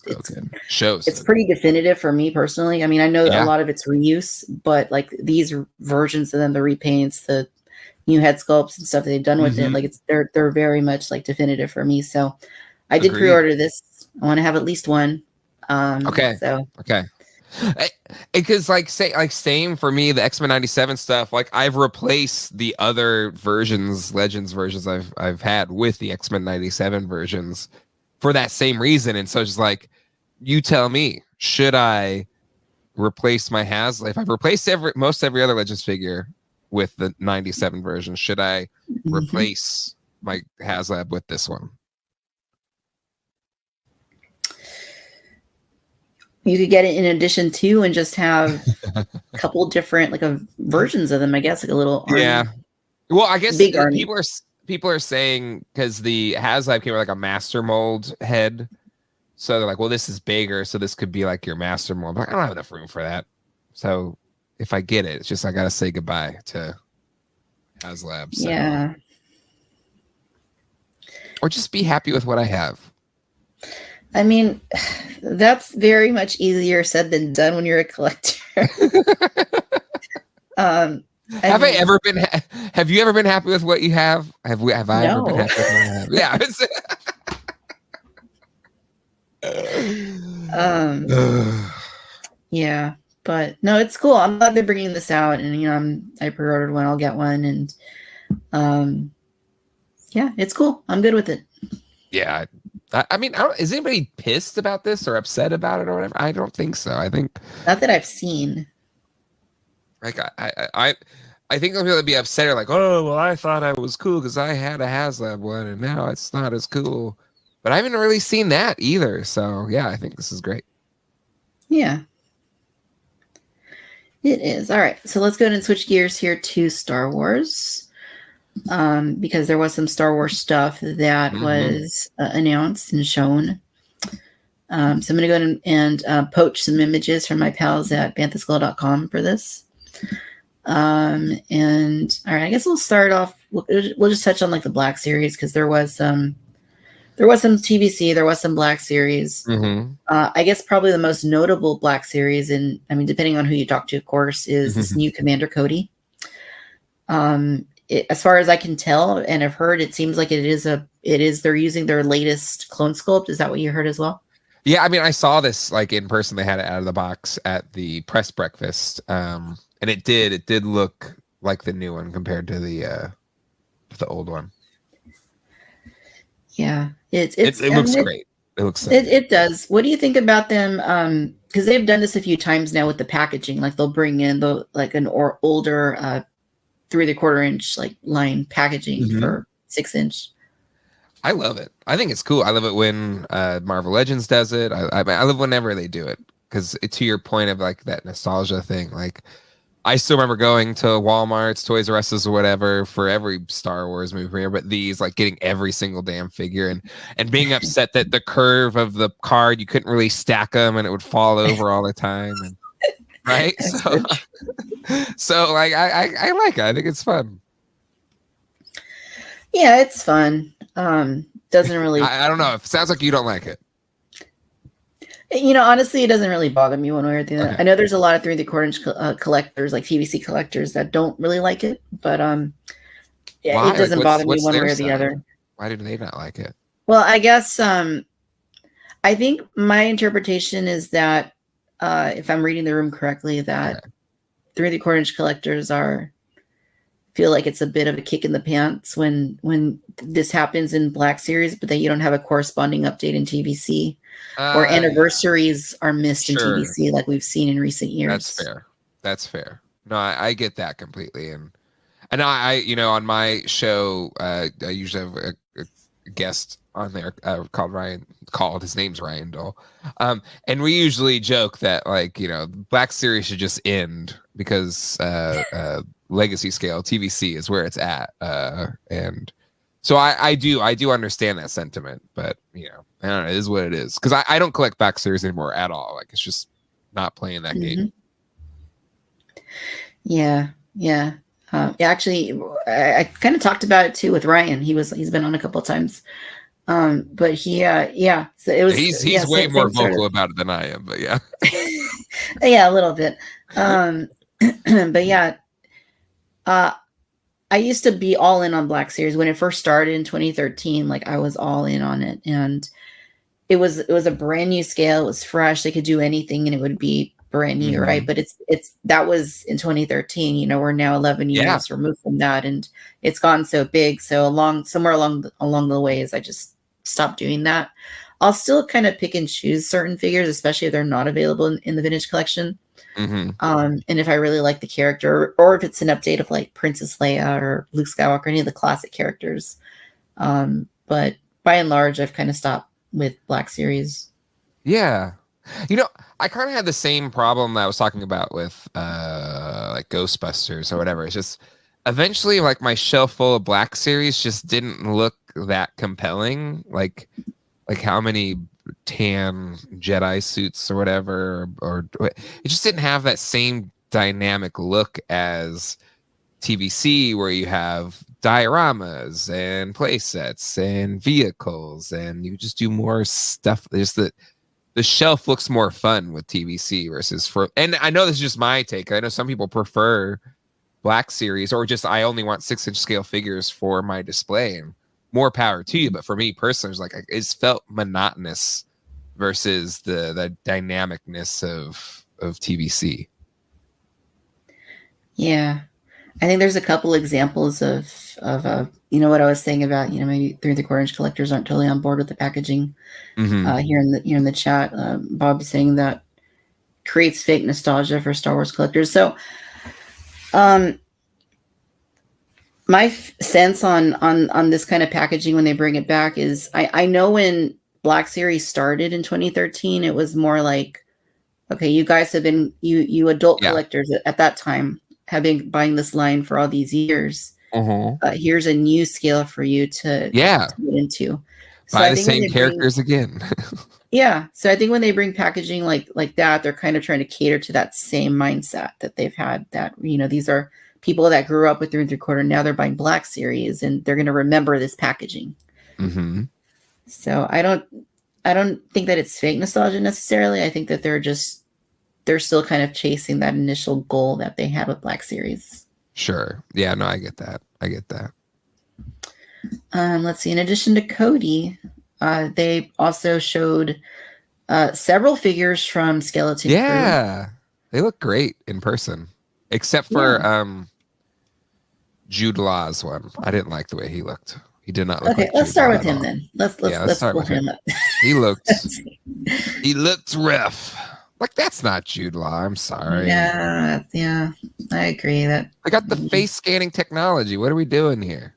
pretty definitive for me personally. I mean, I know a lot of it's reuse, but like these versions of them, the repaints, the new head sculpts and stuff that they've done with it, like they're very much like definitive for me. So I did pre-order this. I want to have at least one. Okay. Because same for me, the X-Men 97 stuff, like I've replaced the other versions, Legends versions I've had with the X-Men 97 versions for that same reason. And so it's just like, you tell me, should I replace my HasLab? If I've replaced most every other Legends figure with the 97 version, should I replace my HasLab with this one? You could get it in addition to and just have a couple different versions of them, I guess, like a little army. Yeah. Well, I guess big people are saying, because the HasLab came with like a master mold head, so they're like, well, this is bigger, so this could be like your master mold. But I don't have enough room for that. So if I get it, it's just I gotta say goodbye to HasLab. So. Yeah. Or just be happy with what I have. I mean, That's very much easier said than done when you're a collector. Have you ever been happy with what you have? Have I ever been No. happy with what I have? Yeah. Yeah, but no, it's cool. I'm glad they're bringing this out, and I pre-ordered one. I'll get one, and yeah, it's cool. I'm good with it. Yeah. I mean, is anybody pissed about this or upset about it or whatever? I don't think so. I think Not that I've seen. like I think some people would be upset are like, oh well, I thought I was cool because I had a HasLab one and now it's not as cool. But I haven't really seen that either. So yeah, I think this is great. Yeah. It is. All right. So let's go ahead and switch gears here to Star Wars. Because there was some Star Wars stuff that was announced and shown. So I'm going to go ahead and poach some images from my pals at banthaskull.com for this. And all right, I guess we'll start off. We'll just touch on like the Black Series because there was some TVC, there was some Black Series. I guess probably the most notable Black Series, and I mean, depending on who you talk to, of course, is this new Commander Cody. As far as I can tell and have heard, it seems like they're using their latest clone sculpt. Is that what you heard as well? Yeah, I mean, I saw this like in person. They had it out of the box at the press breakfast, and it did look like the new one compared to the old one. Yeah, it looks great. It looks. It does. What do you think about them? Because they've done this a few times now with the packaging. Like they'll bring in an older 3/4 inch like line packaging for 6-inch. I love it. I think it's cool. I love it when Marvel Legends does it. I love whenever they do it because to your point of like that nostalgia thing. Like I still remember going to Walmart's, Toys R Us's, or whatever for every Star Wars movie premiere, but these like getting every single damn figure and being upset that the curve of the card you couldn't really stack them and it would fall over all the time. And right, so like I like it. I think it's fun. Yeah, it's fun. Doesn't really. I don't know. It sounds like you don't like it. Honestly, it doesn't really bother me one way or the other. Okay. I know there's a lot of 3/4 inch collectors, like TVC collectors, that don't really like it, but yeah, it doesn't bother me one way or the other. Why do they not like it? Well, I guess I think my interpretation is that if I'm reading the room correctly, that 3/4 inch collectors feel like it's a bit of a kick in the pants when this happens in Black Series, but then you don't have a corresponding update in TVC, or anniversaries are missed in TVC like we've seen in recent years. That's fair. No, I get that completely. And I on my show, I usually have a guest on there called his name's Ryan Dole. And we usually joke that like, Black Series should just end because legacy scale TVC is where it's at. And so I do understand that sentiment, but I don't know, it is what it is. Because I don't collect Black Series anymore at all. Like it's just not playing that game. Yeah. Actually, I kind of talked about it too with Ryan. He's been on a couple of times. But yeah. So it was. He's way more vocal about it than I am. But yeah. Yeah, a little bit. But yeah. I used to be all in on Black Series when it first started in 2013. Like I was all in on it, and it was a brand new scale. It was fresh. They could do anything, and it would be brand new, right? But that was in 2013. We're now 11 years removed from that, and it's gotten so big. So somewhere along the ways, I just stopped doing that. I'll still kind of pick and choose certain figures, especially if they're not available in the vintage collection. And if I really like the character, or if it's an update of like Princess Leia or Luke Skywalker, any of the classic characters. But by and large, I've kind of stopped with Black Series. Yeah. I kind of had the same problem that I was talking about with like Ghostbusters or whatever. It's just eventually like my shelf full of Black Series just didn't look that compelling. Like how many tan Jedi suits or whatever, or it just didn't have that same dynamic look as TVC, where you have dioramas and play sets and vehicles, and you just do more stuff. Just that the shelf looks more fun with TVC versus for. And I know this is just my take. I know some people prefer Black Series, or just I only want 6-inch scale figures for my display. And more power to you, but for me personally, it's like it's felt monotonous versus the dynamicness of TVC. Yeah, I think there's a couple examples of what I was saying about maybe 3 3/4 inch collectors aren't totally on board with the packaging. Here in the chat, Bob saying that creates fake nostalgia for Star Wars collectors. So, my sense on this kind of packaging when they bring it back is I know when Black Series started in 2013, it was more like, okay, you guys have been you adult collectors at that time have been buying this line for all these years. Here's a new scale for you to get into. So buy the same characters again. Yeah. So I think when they bring packaging like that, they're kind of trying to cater to that same mindset that they've had, that, these are people that grew up with 3 3/4. Now they're buying Black Series and they're going to remember this packaging. So I don't think that it's fake nostalgia necessarily. I think that they're still kind of chasing that initial goal that they had with Black Series. Sure. Yeah, no, I get that. Let's see. In addition to Cody, they also showed several figures from Skeleton Crew. Yeah, they look great in person, except for Jude Law's one. I didn't like the way he looked. He did not look. Okay, like let's Jude start Law with him then. Let's start pull with him up. He looked rough. Like, that's not Jude Law. I'm sorry. Yeah, I agree that I got the face scanning technology. What are we doing here?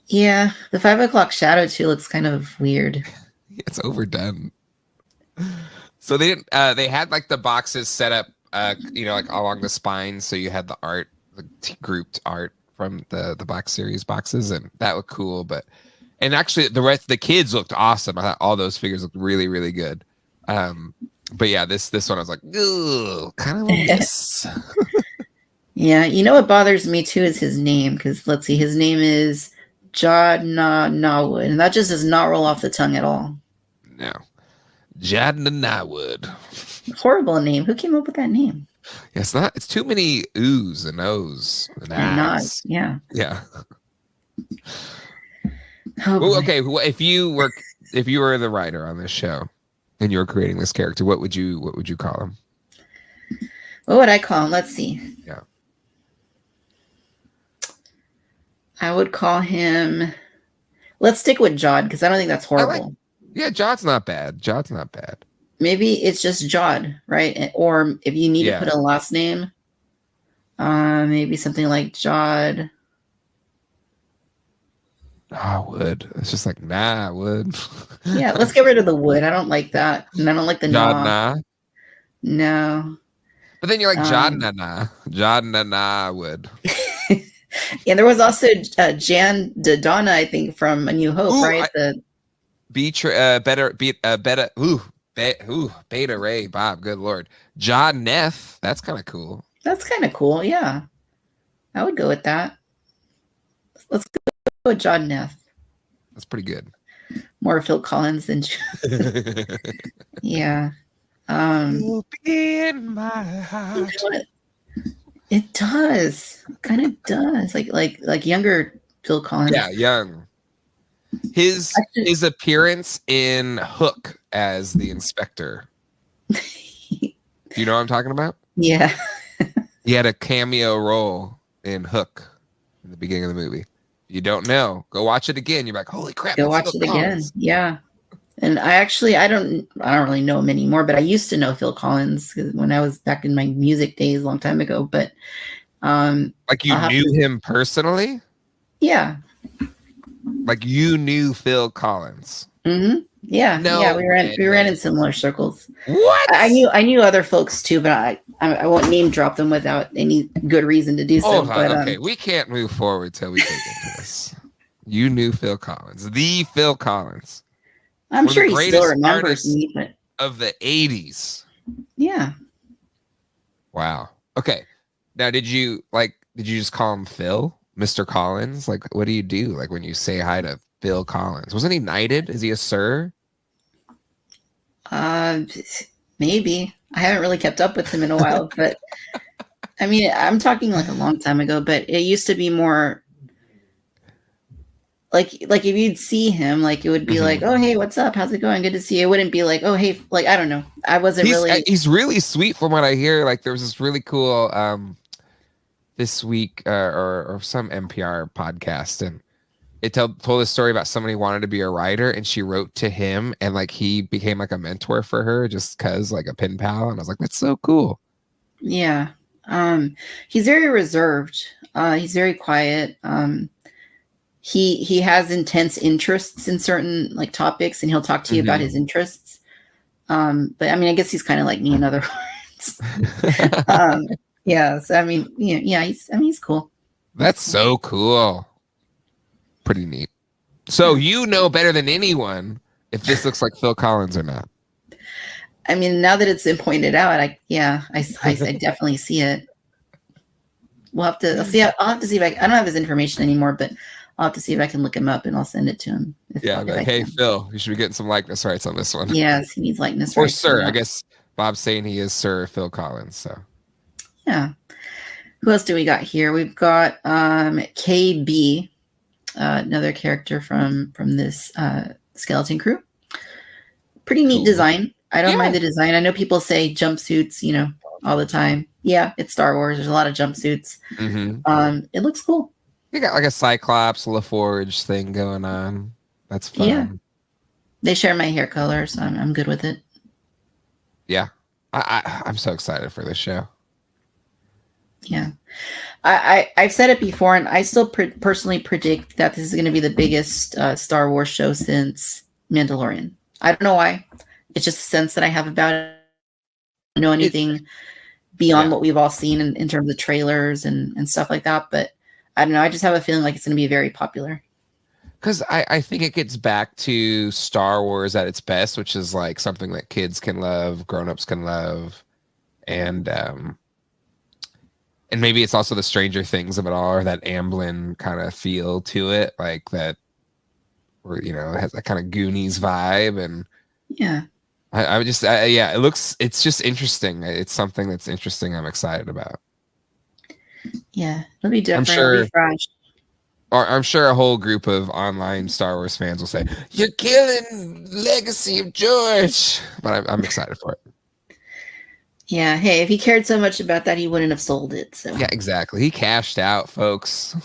Yeah, the 5 o'clock shadow too looks kind of weird. It's overdone. So they didn't. They had like the boxes set up, like along the spine. So you had the art, the grouped art from the Black Series boxes, and that looked cool. And actually, the rest of the kids looked awesome. I thought all those figures looked really, really good. But yeah, this one I was like, ooh, kind of a miss. Yeah, what bothers me too is his name, because let's see, his name is Jad-Na-Nawood, and that just does not roll off the tongue at all. No. Jad-Na-Nawood. Horrible name. Who came up with that name? Yeah, it's too many oohs and ohs and ahs. Yeah. Yeah. Oh, okay, if you were the writer on this show and you were creating this character, what would you call him? What would I call him? Let's see. Yeah. I would call him. Let's stick with Jod, because I don't think that's horrible. Jod's not bad. Maybe it's just Jod, right? Or if you need to put a last name, maybe something like Jod. Wood. It's just like, nah, wood. Yeah, let's get rid of the wood. I don't like that. And I don't like the Jod nah. No. But then you're like, Jod-Na wood. Yeah, there was also Jan Donna, I think, from A New Hope, right? Beta Ray Bob. Good Lord, John Neff. That's kind of cool. That's kind of cool. Yeah, I would go with that. Let's go with John Neff. That's pretty good. More Phil Collins than. Yeah. You'll be in my heart. It does. Kind of does. Like younger Phil Collins. Yeah, young. His appearance in Hook as the inspector. Do you know what I'm talking about? Yeah. He had a cameo role in Hook in the beginning of the movie. If you don't know, go watch it again. You're like, holy crap. Go watch it again. Yeah. And I don't really know him anymore, but I used to know Phil Collins when I was back in my music days a long time ago. But like you knew him personally? Yeah. Like you knew Phil Collins. Mm-hmm. Yeah. No, yeah, we ran in similar circles. What? I knew other folks too, but I won't name drop them without any good reason to do so. Hold on, but, okay, we can't move forward till we get into this. You knew Phil Collins, the Phil Collins. I'm sure he still remembers me, but of the 80s. Yeah. Wow. Okay. Now, did you just call him Phil, Mr. Collins? Like, what do you do? Like when you say hi to Phil Collins, wasn't he knighted? Is he a sir? Uh, maybe. I haven't really kept up with him in a while, but I mean, I'm talking like a long time ago, but it used to be more like if you'd see him, like it would be like, oh, hey, what's up? How's it going? Good to see you. It wouldn't be like, oh, hey, like, I don't know. I wasn't He's really sweet from what I hear. Like there was this really cool this week or some NPR podcast, and it told a story about somebody who wanted to be a writer, and she wrote to him, and like he became like a mentor for her just because, like a pen pal. And I was like, that's so cool. Yeah. He's very reserved. He's very quiet. He has intense interests in certain like topics, and he'll talk to you about his interests. But I mean, I guess he's kind of like me in other words. Yeah. So I mean, yeah, he's cool. That's so cool. Pretty neat. So you know better than anyone if this looks like Phil Collins or not. I mean, now that it's been pointed out, I definitely see it. We'll have to see. I'll have to see if I don't have his information anymore, but I'll have to see if I can look him up, and I'll send it to him. Hey, Phil, you should be getting some likeness rights on this one. Yes, he needs likeness or rights. Sir. I guess Bob's saying he is Sir Phil Collins. So yeah. Who else do we got here? We've got KB, another character from this skeleton crew. Pretty neat design. I don't mind the design. I know people say jumpsuits, all the time. Yeah, it's Star Wars. There's a lot of jumpsuits. It looks cool. You got like a Cyclops LaForge thing going on. That's fun. Yeah. They share my hair color, so I'm good with it. Yeah. I'm so excited for this show. Yeah. I've said it before, and I still personally predict that this is going to be the biggest Star Wars show since Mandalorian. I don't know why. It's just a sense that I have about it. I don't know anything beyond what we've all seen in terms of trailers and stuff like that. But I don't know. I just have a feeling like it's going to be very popular. Because I think it gets back to Star Wars at its best, which is like something that kids can love, grown-ups can love. And maybe it's also the Stranger Things of it all, or that Amblin kind of feel to it, like that, where it has that kind of Goonies vibe. And yeah, it's just interesting. It's something that's interesting. I'm excited about. Yeah, it'll be different. It'll be fresh. I'm sure a whole group of online Star Wars fans will say, "You're killing Legacy of George," but I'm excited for it. Yeah. Hey, if he cared so much about that, he wouldn't have sold it. So yeah, exactly. He cashed out, folks.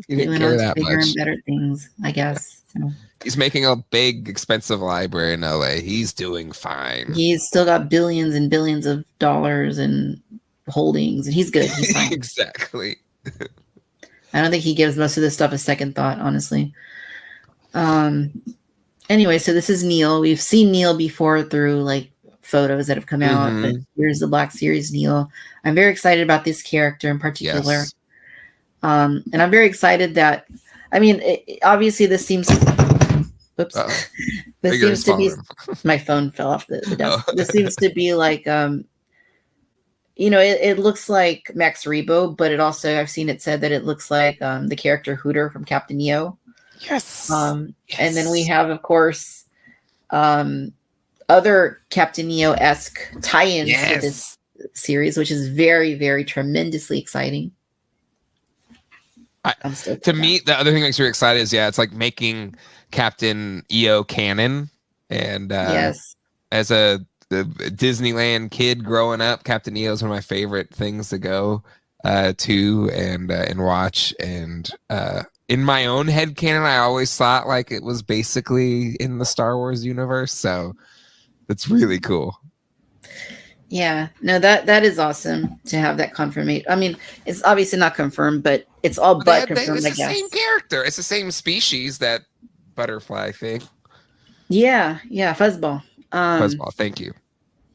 He didn't care that much. And better things, I guess. So. He's making a big, expensive library in LA. He's doing fine. He's still got billions and billions of dollars and holdings, and he's good. He's fine. Exactly. I don't think he gives most of this stuff a second thought, honestly. Anyway, so this is Neil. We've seen Neil before through like photos that have come out, but here's the Black Series Neil. I'm very excited about this character in particular. Yes. And I'm very excited that, I mean, obviously this seems, oops, this seems to be, my phone fell off the desk. This seems to be like, it looks like Max Rebo, but it also, I've seen it said that it looks like the character Hooter from Captain EO. Yes. And then we have, of course, other Captain EO-esque tie-ins to this series, which is very, very tremendously exciting. To me, the other thing that makes me excited is, it's like making Captain EO canon. And as a Disneyland kid growing up, Captain EO is one of my favorite things to go to and watch. And in my own head canon, I always thought like it was basically in the Star Wars universe. So it's really cool. Yeah, no, that is awesome to have that confirmation. I mean, it's obviously not confirmed, but it's all but confirmed, I guess. It's the same character. It's the same species, that butterfly thing. Yeah, fuzzball. Fuzzball, thank you.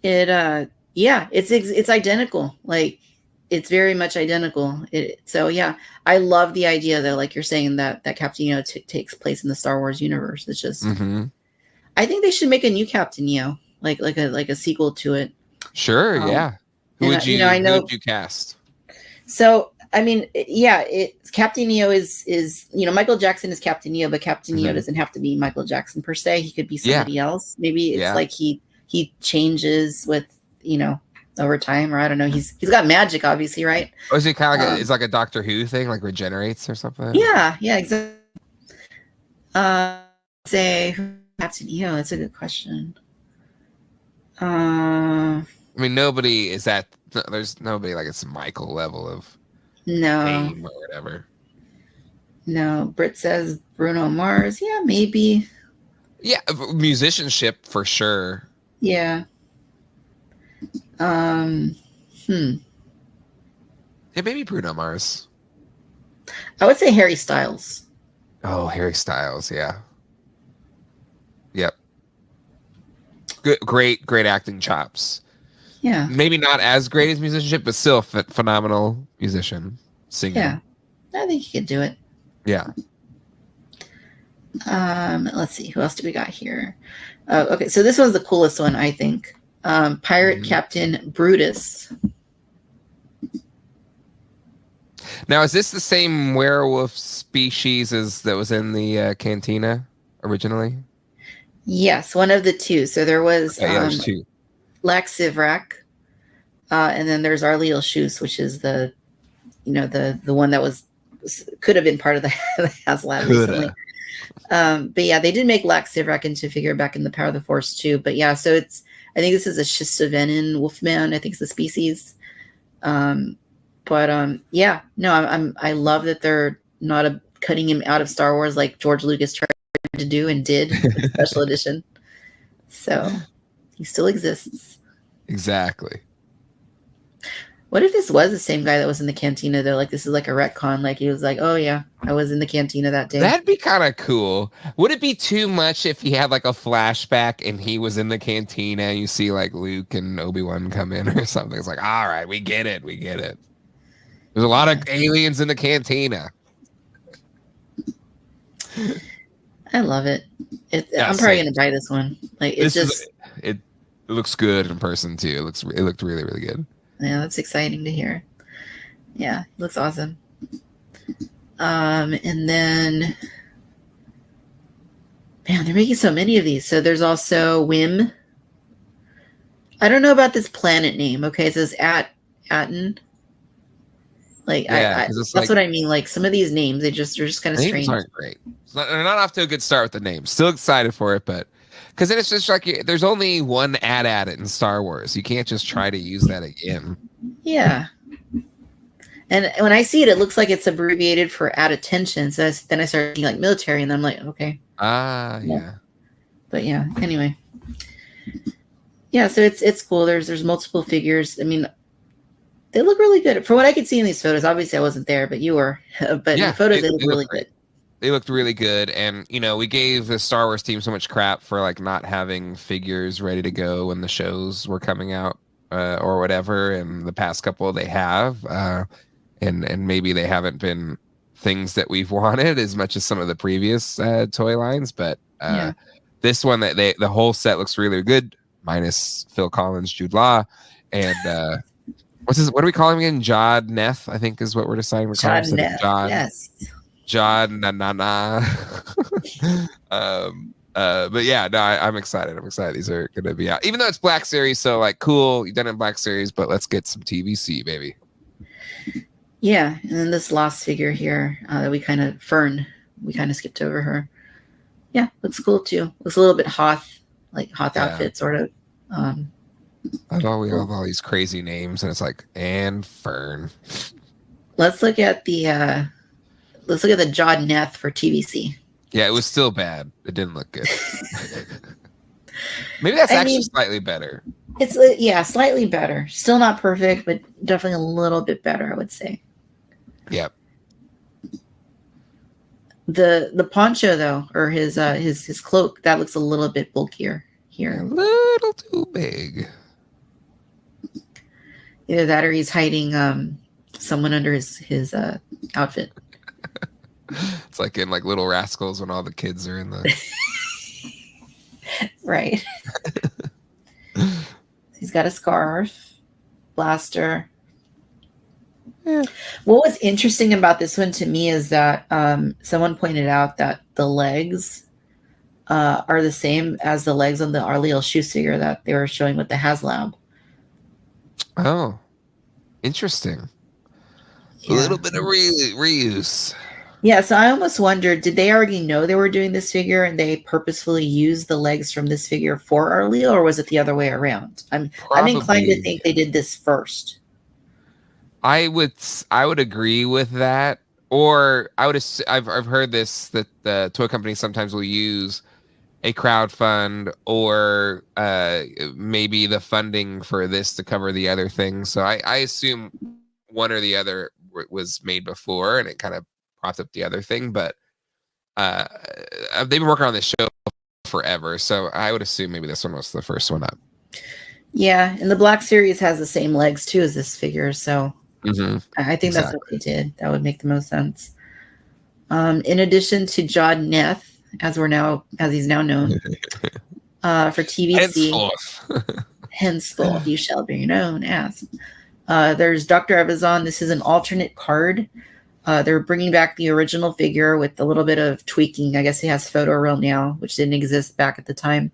It's identical. Like, it's very much identical. So yeah, I love the idea though, like you're saying, that Captain EO takes place in the Star Wars universe. It's just, I think they should make a new Captain EO, like a sequel to it. Sure, yeah. Who would you cast? So I mean, yeah, Captain EO is Michael Jackson is Captain EO, but Captain EO doesn't have to be Michael Jackson per se. He could be somebody else. Maybe it's like he changes with over time, or I don't know. He's got magic, obviously, right? Or is he kind of like it's like a Doctor Who thing, like regenerates or something? Yeah, exactly. Say Captain EO. That's a good question. I mean, nobody is at. There's nobody like it's Michael level of fame or whatever. No, Britt says Bruno Mars. Yeah, maybe. Yeah, musicianship for sure. Yeah. Yeah, maybe Bruno Mars. I would say Harry Styles. Oh, Harry Styles, yeah. Yep. Good, great acting chops. Yeah. Maybe not as great as musicianship, but still phenomenal musician, singer. Yeah, I think he could do it. Yeah. Let's see, who else do we got here? Okay, so this was the coolest one, I think. Pirate Captain Brutus. Now, is this the same werewolf species as that was in the Cantina originally? Yes, one of the two. So there was there's two. Lax Sivrak, and then there's Arliel Shus, which is the one that could have been part of the HasLab recently. But yeah, they did make Lax Sivrak into figure back in the Power of the Force too. But yeah, so I think this is a Schistovenin Wolfman. I think it's the species. Yeah, no, I love that they're not cutting him out of Star Wars like George Lucas tried to do and did with special edition. So he still exists. Exactly. What if this was the same guy that was in the Cantina though? Like this is like a retcon. Like he was like, oh yeah, I was in the Cantina that day. That'd be kind of cool. Would it be too much if he had like a flashback and he was in the Cantina and you see like Luke and Obi-Wan come in or something? It's like, all right, we get it. There's a lot of aliens in the Cantina. I love it. I'm probably gonna buy this one. Like it looks good in person too. It looked really, really good. Yeah, that's exciting to hear. Yeah, it looks awesome. And then man, they're making so many of these. So there's also Wim. I don't know about this planet name. Okay, it says Atten. Like that's like, what I mean. Like some of these names, they're just kind of strange. Names aren't great. They're not off to a good start with the names. Still excited for it, but because then it's just like there's only one at it in Star Wars. You can't just try to use that again. Yeah. And when I see it, it looks like it's abbreviated for at attention. So then I start thinking like military, and then I'm like, okay. Yeah. But yeah. Anyway. Yeah. So it's cool. There's multiple figures. I mean, they look really good. From what I could see in these photos, obviously I wasn't there, but you were. But in the photos, they look really good. They looked really good. And, we gave the Star Wars team so much crap for, like, not having figures ready to go when the shows were coming out or whatever. And the past couple they have. And maybe they haven't been things that we've wanted as much as some of the previous toy lines. But this one, the whole set looks really good, minus Phil Collins, Jude Law. And... what do we call him again? Jod Neth, I think is what we're deciding. Jod Neth, yes. Jod na. But yeah, no, I'm excited. These are going to be out. Even though it's Black Series, so like cool, you've done it in Black Series, but let's get some TVC, baby. Yeah, and then this last figure here that we kind of skipped over her. Yeah, looks cool too. Looks a little bit Hoth outfit, sort of. I thought we have all these crazy names, and it's like and Fern. Let's look at the Jod Neth for TVC. Yeah, it was still bad. It didn't look good. Maybe that's actually slightly better. It's slightly better. Still not perfect, but definitely a little bit better, I would say. Yep. The poncho though, or his cloak, that looks a little bit bulkier here. A little too big. Either that or he's hiding someone under his outfit. It's like in like Little Rascals when all the kids are in the right. He's got a scarf, blaster. What was interesting about this one to me is that someone pointed out that the legs are the same as the legs on the Arliel Shoes figure that they were showing with the HasLab. Oh, interesting. A Yeah. little bit of reuse. Yeah, so I almost wondered, did they already know they were doing this figure and they purposefully used the legs from this figure for Arliel, or was it the other way around? I'm inclined to think they did this first. I would agree with that. Or I've heard this, that the toy company sometimes will use a crowdfund or maybe the funding for this to cover the other things. So I assume one or the other was made before and it kind of propped up the other thing. But they've been working on this show forever, so I would assume maybe this one was the first one up. Yeah, and the Black Series has the same legs too as this figure, so I think that's what they did. That would make the most sense. In addition to Jod Neth, as he's now known, for TVC, henceforth you shall be known as. There's Dr. Evazan. This is an alternate card. They're bringing back the original figure with a little bit of tweaking. I guess he has photoreal now, which didn't exist back at the time.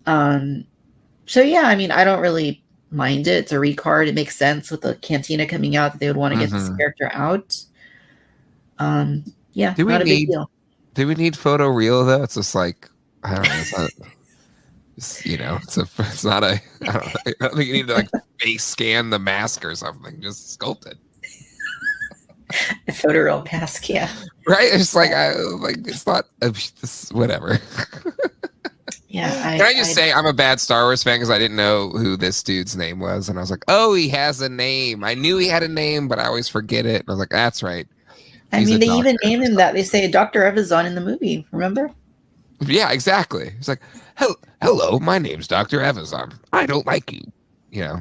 So yeah, I mean, I don't really mind it. It's a recard. It makes sense with the Cantina coming out that they would want to get this character out. Yeah, not a big deal. Do we need photoreal though? It's just like, I don't know. It's not, it's not a. I don't think you need to like face scan the mask or something. Just sculpt it. A photoreal mask, yeah. Right? It's like it's not whatever. Yeah. Can I just say I'm a bad Star Wars fan because I didn't know who this dude's name was, and I was like, oh, he has a name. I knew he had a name, but I always forget it. And I was like, that's right. I mean, they even name him that. They say Dr. Evazan in the movie. Remember? Yeah, exactly. It's like, hello, my name's Dr. Evazan. I don't like you. No.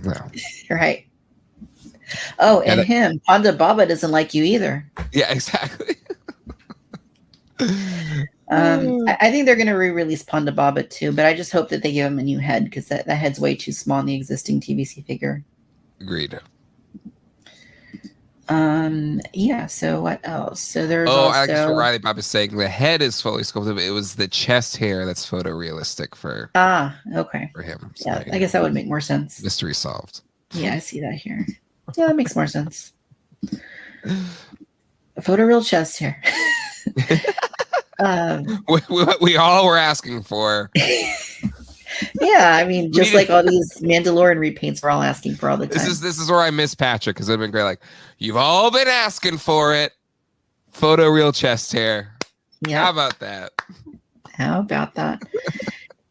Right. Oh, and him, Ponda Baba doesn't like you either. Yeah, exactly. I think they're going to re-release Ponda Baba too, but I just hope that they give him a new head because that head's way too small in the existing TVC figure. Agreed. Yeah, so what else? So there's also... I guess what Riley Bob is saying, the head is fully sculpted, but it was the chest hair that's photorealistic for okay. For him. So, yeah, I guess that would make more sense. Mystery solved. Yeah, I see that here. Yeah, that makes more sense. Photoreal chest hair. We all were asking for. Yeah, I mean, just like all these Mandalorian repaints we're all asking for all the time. This is where I miss Patrick because it'd been great. Like, you've all been asking for it. Photoreal chest hair. Yeah. How about that?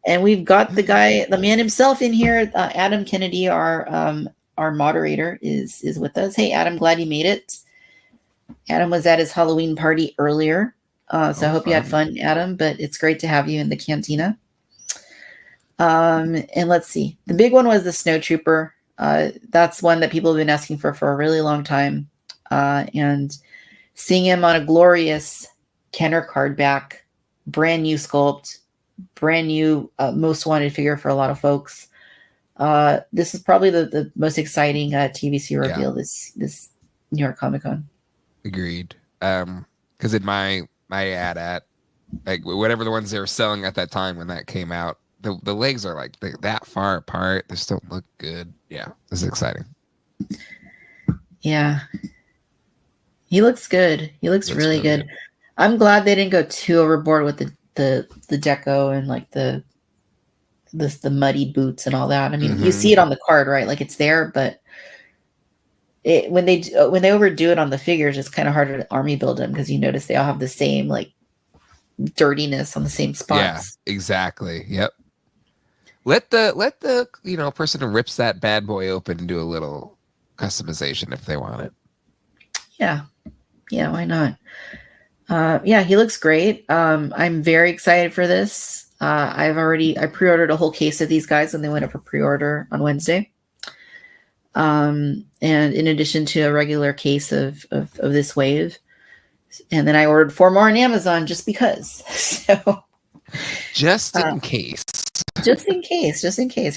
And we've got the man himself in here. Adam Kennedy, our moderator, is with us. Hey, Adam, glad you made it. Adam was at his Halloween party earlier. So I hope you had fun, Adam, but it's great to have you in the Cantina. And let's see. The big one was the Snow Trooper. That's one that people have been asking for a really long time. And seeing him on a glorious Kenner card back, brand new sculpt, brand new most wanted figure for a lot of folks. This is probably the most exciting TVC reveal this New York Comic Con. Agreed. Because in my ad at like whatever the ones they were selling at that time when that came out, the legs are like that far apart. They still look good. Yeah, this is exciting. Yeah, he looks good. He looks really good. I'm glad they didn't go too overboard with the deco and like the muddy boots and all that. I mean, you see it on the card, right? Like it's there, but when they overdo it on the figures, it's kind of harder to army build them because you notice they all have the same like dirtiness on the same spots. Yeah, exactly. Yep. Let the person who rips that bad boy open and do a little customization if they want it. Yeah, why not? Yeah, he looks great. I'm very excited for this. I pre-ordered a whole case of these guys when they went up for pre-order on Wednesday. And in addition to a regular case of this wave, and then I ordered 4 more on Amazon just because. So just in case,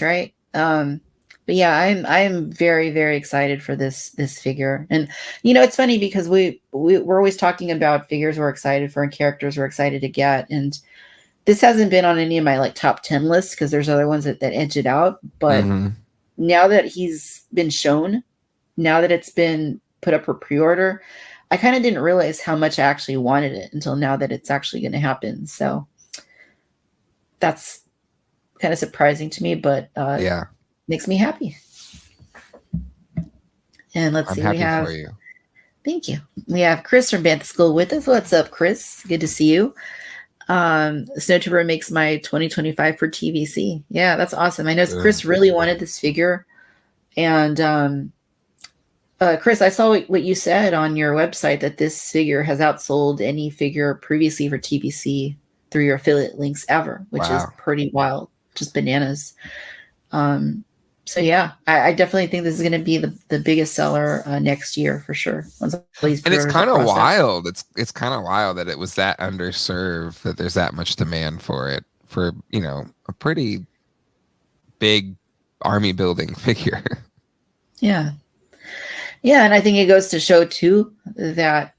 right? But But yeah, I'm very, very excited for this figure. And it's funny because we're always talking about figures we're excited for and characters we're excited to get. And this hasn't been on any of my like top 10 lists because there's other ones that edge it out. But now that he's been shown, now that it's been put up for pre-order, I kind of didn't realize how much I actually wanted it until now that it's actually going to happen. So that's kind of surprising to me, but yeah, makes me happy. And let's see, we have. For you. Thank you. We have Chris from Bantha School with us. What's up, Chris? Good to see you. Snowtrooper makes my 2025 for TVC. Yeah, that's awesome. I know Chris really wanted this figure. And Chris, I saw what you said on your website that this figure has outsold any figure previously for TVC through your affiliate links ever, which is pretty wild. Just bananas. So yeah, I definitely think this is going to be the biggest seller next year for sure. And it's kind of wild. It's kind of wild that it was that underserved, that there's that much demand for it, for a pretty big army building figure. Yeah, and I think it goes to show too that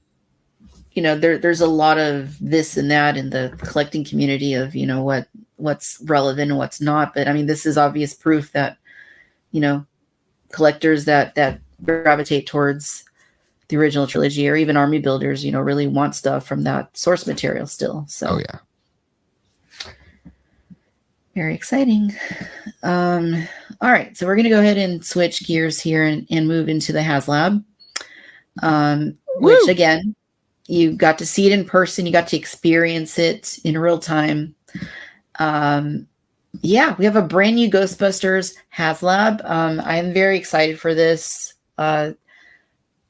there's a lot of this and that in the collecting community of what's relevant and what's not. But I mean, this is obvious proof that collectors that gravitate towards the original trilogy or even army builders, really want stuff from that source material still. So very exciting. All right, so we're going to go ahead and switch gears here and move into the HasLab, which again, you got to see it in person. You got to experience it in real time. Yeah, we have a brand new Ghostbusters HasLab. I'm very excited for this. I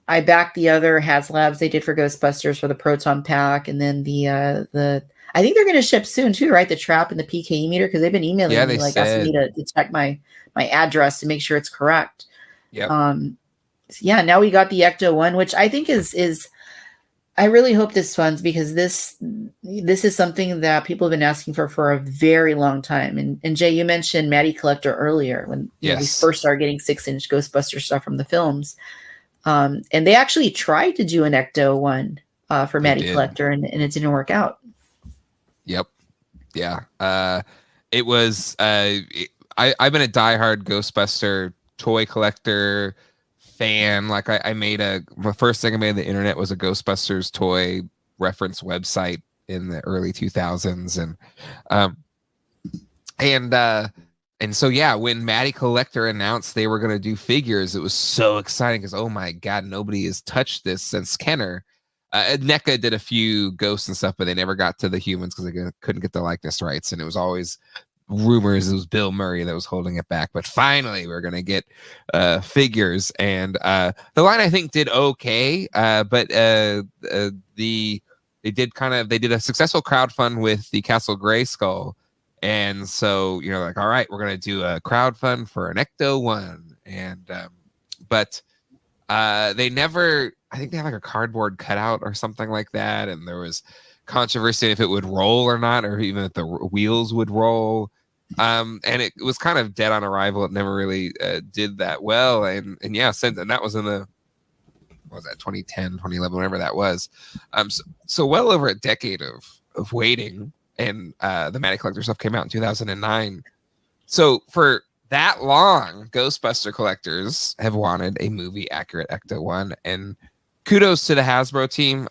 backed the other HasLabs they did for Ghostbusters for the Proton Pack, and then the I think they're going to ship soon too, right? The Trap and the PKE meter, because they've been emailing me like asking me to check my address to make sure it's correct. Yeah. Yeah. Now we got the Ecto-1, which I think is. I really hope this funds, because this is something that people have been asking for a very long time. And Jay, you mentioned Matty Collector earlier when we first started getting 6-inch Ghostbuster stuff from the films. And they actually tried to do an Ecto-1 for Matty Collector, and it didn't work out. Yep. Yeah. It was. I've been a diehard Ghostbuster toy collector fan. Like the first thing I made on the internet was a Ghostbusters toy reference website in the early 2000s, and so yeah, when Matty Collector announced they were going to do figures, it was so exciting because oh my god, nobody has touched this since Kenner. NECA did a few ghosts and stuff, but they never got to the humans because they couldn't get the likeness rights, and it was always rumors it was Bill Murray that was holding it back. But finally we're gonna get figures, and the line I think did okay, but they did a successful crowdfund with the Castle Grayskull, and so like, all right, we're gonna do a crowdfund for an Ecto-1, and but they never, I think they have like a cardboard cutout or something like that, and there was controversy if it would roll or not, or even if the wheels would roll. And it was kind of dead on arrival. It never really did that well. And yeah, and that was in the, what was that, 2010, 2011, whatever that was. So well over a decade of waiting, and the Matty Collector stuff came out in 2009. So for that long, Ghostbuster collectors have wanted a movie accurate Ecto-1, and kudos to the Hasbro team.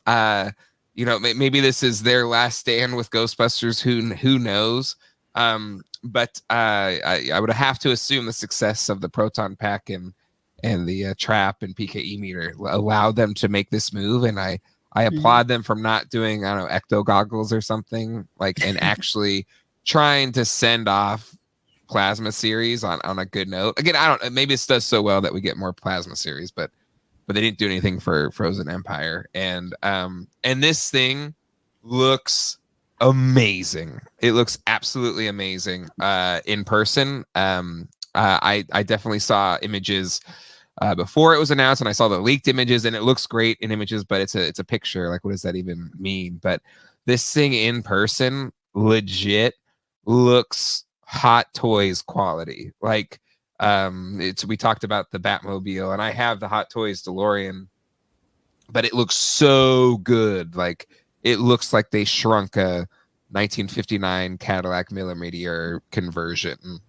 Maybe this is their last stand with Ghostbusters. Who knows? But I would have to assume the success of the Proton Pack and the Trap and PKE meter allowed them to make this move, and I applaud them for not doing, I don't know, ecto goggles or something like, and actually trying to send off Plasma series on a good note. Again, I don't, maybe it does so well that we get more Plasma series, but they didn't do anything for Frozen Empire, and this thing looks amazing. It looks absolutely amazing in person. I definitely saw images before it was announced, and I saw the leaked images, and it looks great in images, but it's a picture. Like, what does that even mean? But this thing in person legit looks Hot Toys quality. Like, We talked about the Batmobile, and I have the Hot Toys DeLorean, but it looks so good. Like, it looks like they shrunk a 1959 Cadillac Millimeter conversion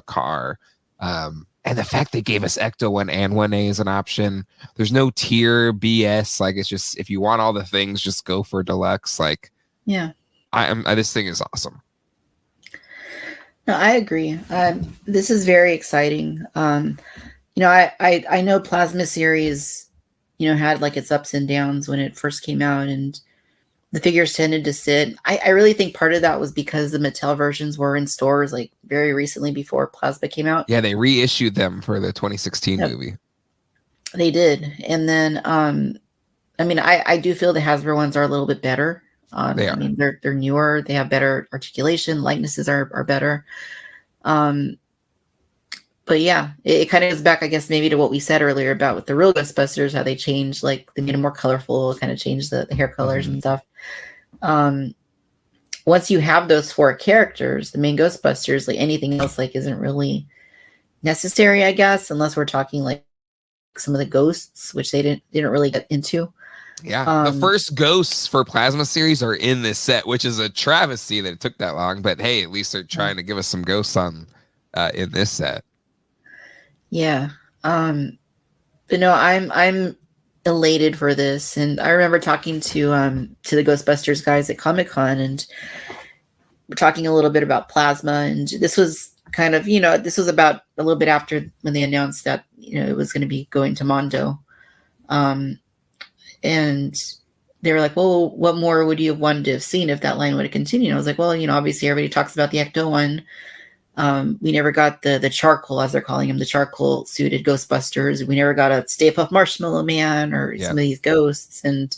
car. And the fact they gave us Ecto-1 and 1A as an option, there's no tier BS. Like, it's just, if you want all the things, just go for deluxe. Like, Yeah. This thing is awesome. No, I agree. This is very exciting. I know Plasma series, had like its ups and downs when it first came out, and the figures tended to sit. I really think part of that was because the Mattel versions were in stores like very recently before Plasma came out. Yeah, they reissued them for the 2016 movie. They did. And then, I do feel the Hasbro ones are a little bit better. They are. I mean, they're newer. They have better articulation. Likenesses are better. But yeah, it kind of goes back, I guess, maybe to what we said earlier about with the real Ghostbusters, how they changed, like they made it more colorful, kind of changed the hair colors and stuff. Once you have those 4 characters, the main Ghostbusters, like anything else, like isn't really necessary, I guess, unless we're talking like some of the ghosts, which they didn't really get into. Yeah, the first ghosts for Plasma series are in this set, which is a travesty that it took that long. But hey, at least they're trying to give us some ghosts on in this set. Yeah. But no, I'm elated for this. And I remember talking to the Ghostbusters guys at Comic-Con, and we're talking a little bit about Plasma, and this was kind of, this was about a little bit after when they announced that, it was going to be going to Mondo. And they were like, well, what more would you have wanted to have seen if that line would have continued? I was like, well, obviously everybody talks about the Ecto-1. We never got the charcoal, as they're calling him, the charcoal suited Ghostbusters. We never got a Stay Puft Marshmallow Man or some of these ghosts. And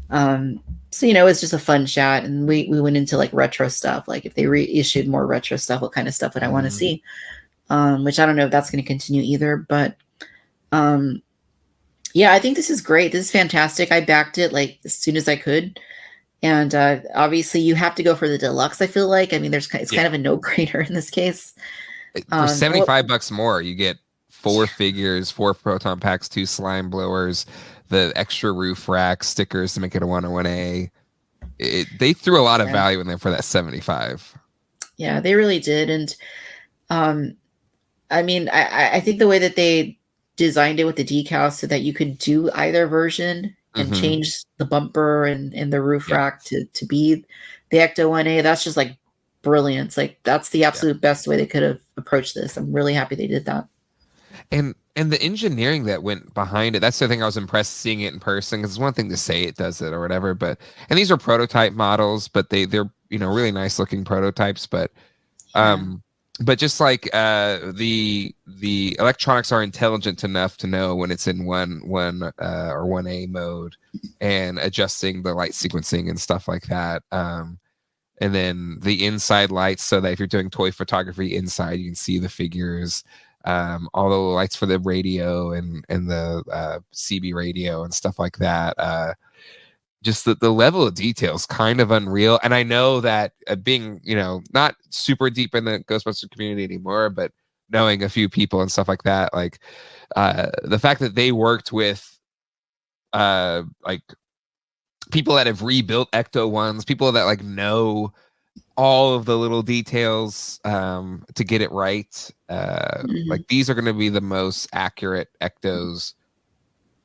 so, it's just a fun chat. And we went into like retro stuff. Like if they reissued more retro stuff, what kind of stuff would I want to see? Which I don't know if that's going to continue either. But yeah, I think this is great. This is fantastic. I backed it like as soon as I could. And obviously, you have to go for the deluxe. I feel like, it's kind of a no-brainer in this case. For $75 more, you get 4 figures, 4 proton packs, 2 slime blowers, the extra roof rack, stickers to make it a 101A. They threw a lot of value in there for that $75. Yeah, they really did. And I think the way that they designed it with the decals so that you could do either version and change the bumper and the roof rack to be the Ecto-1A. That's just like brilliance. Like that's the absolute best way they could have approached this. I'm really happy they did that. And the engineering that went behind it, that's the thing I was impressed seeing it in person, because it's one thing to say it does it or whatever, and these are prototype models, but they're really nice looking prototypes, but just like the electronics are intelligent enough to know when it's in one or 1A mode, and adjusting the light sequencing and stuff like that. And then the inside lights, so that if you're doing toy photography inside, you can see the figures. All the lights for the radio and the CB radio and stuff like that. Just the level of detail is kind of unreal. And I know that being, not super deep in the Ghostbuster community anymore, but knowing a few people and stuff like that, like the fact that they worked with like people that have rebuilt Ecto-1s, people that like know all of the little details to get it right. Like these are going to be the most accurate Ectos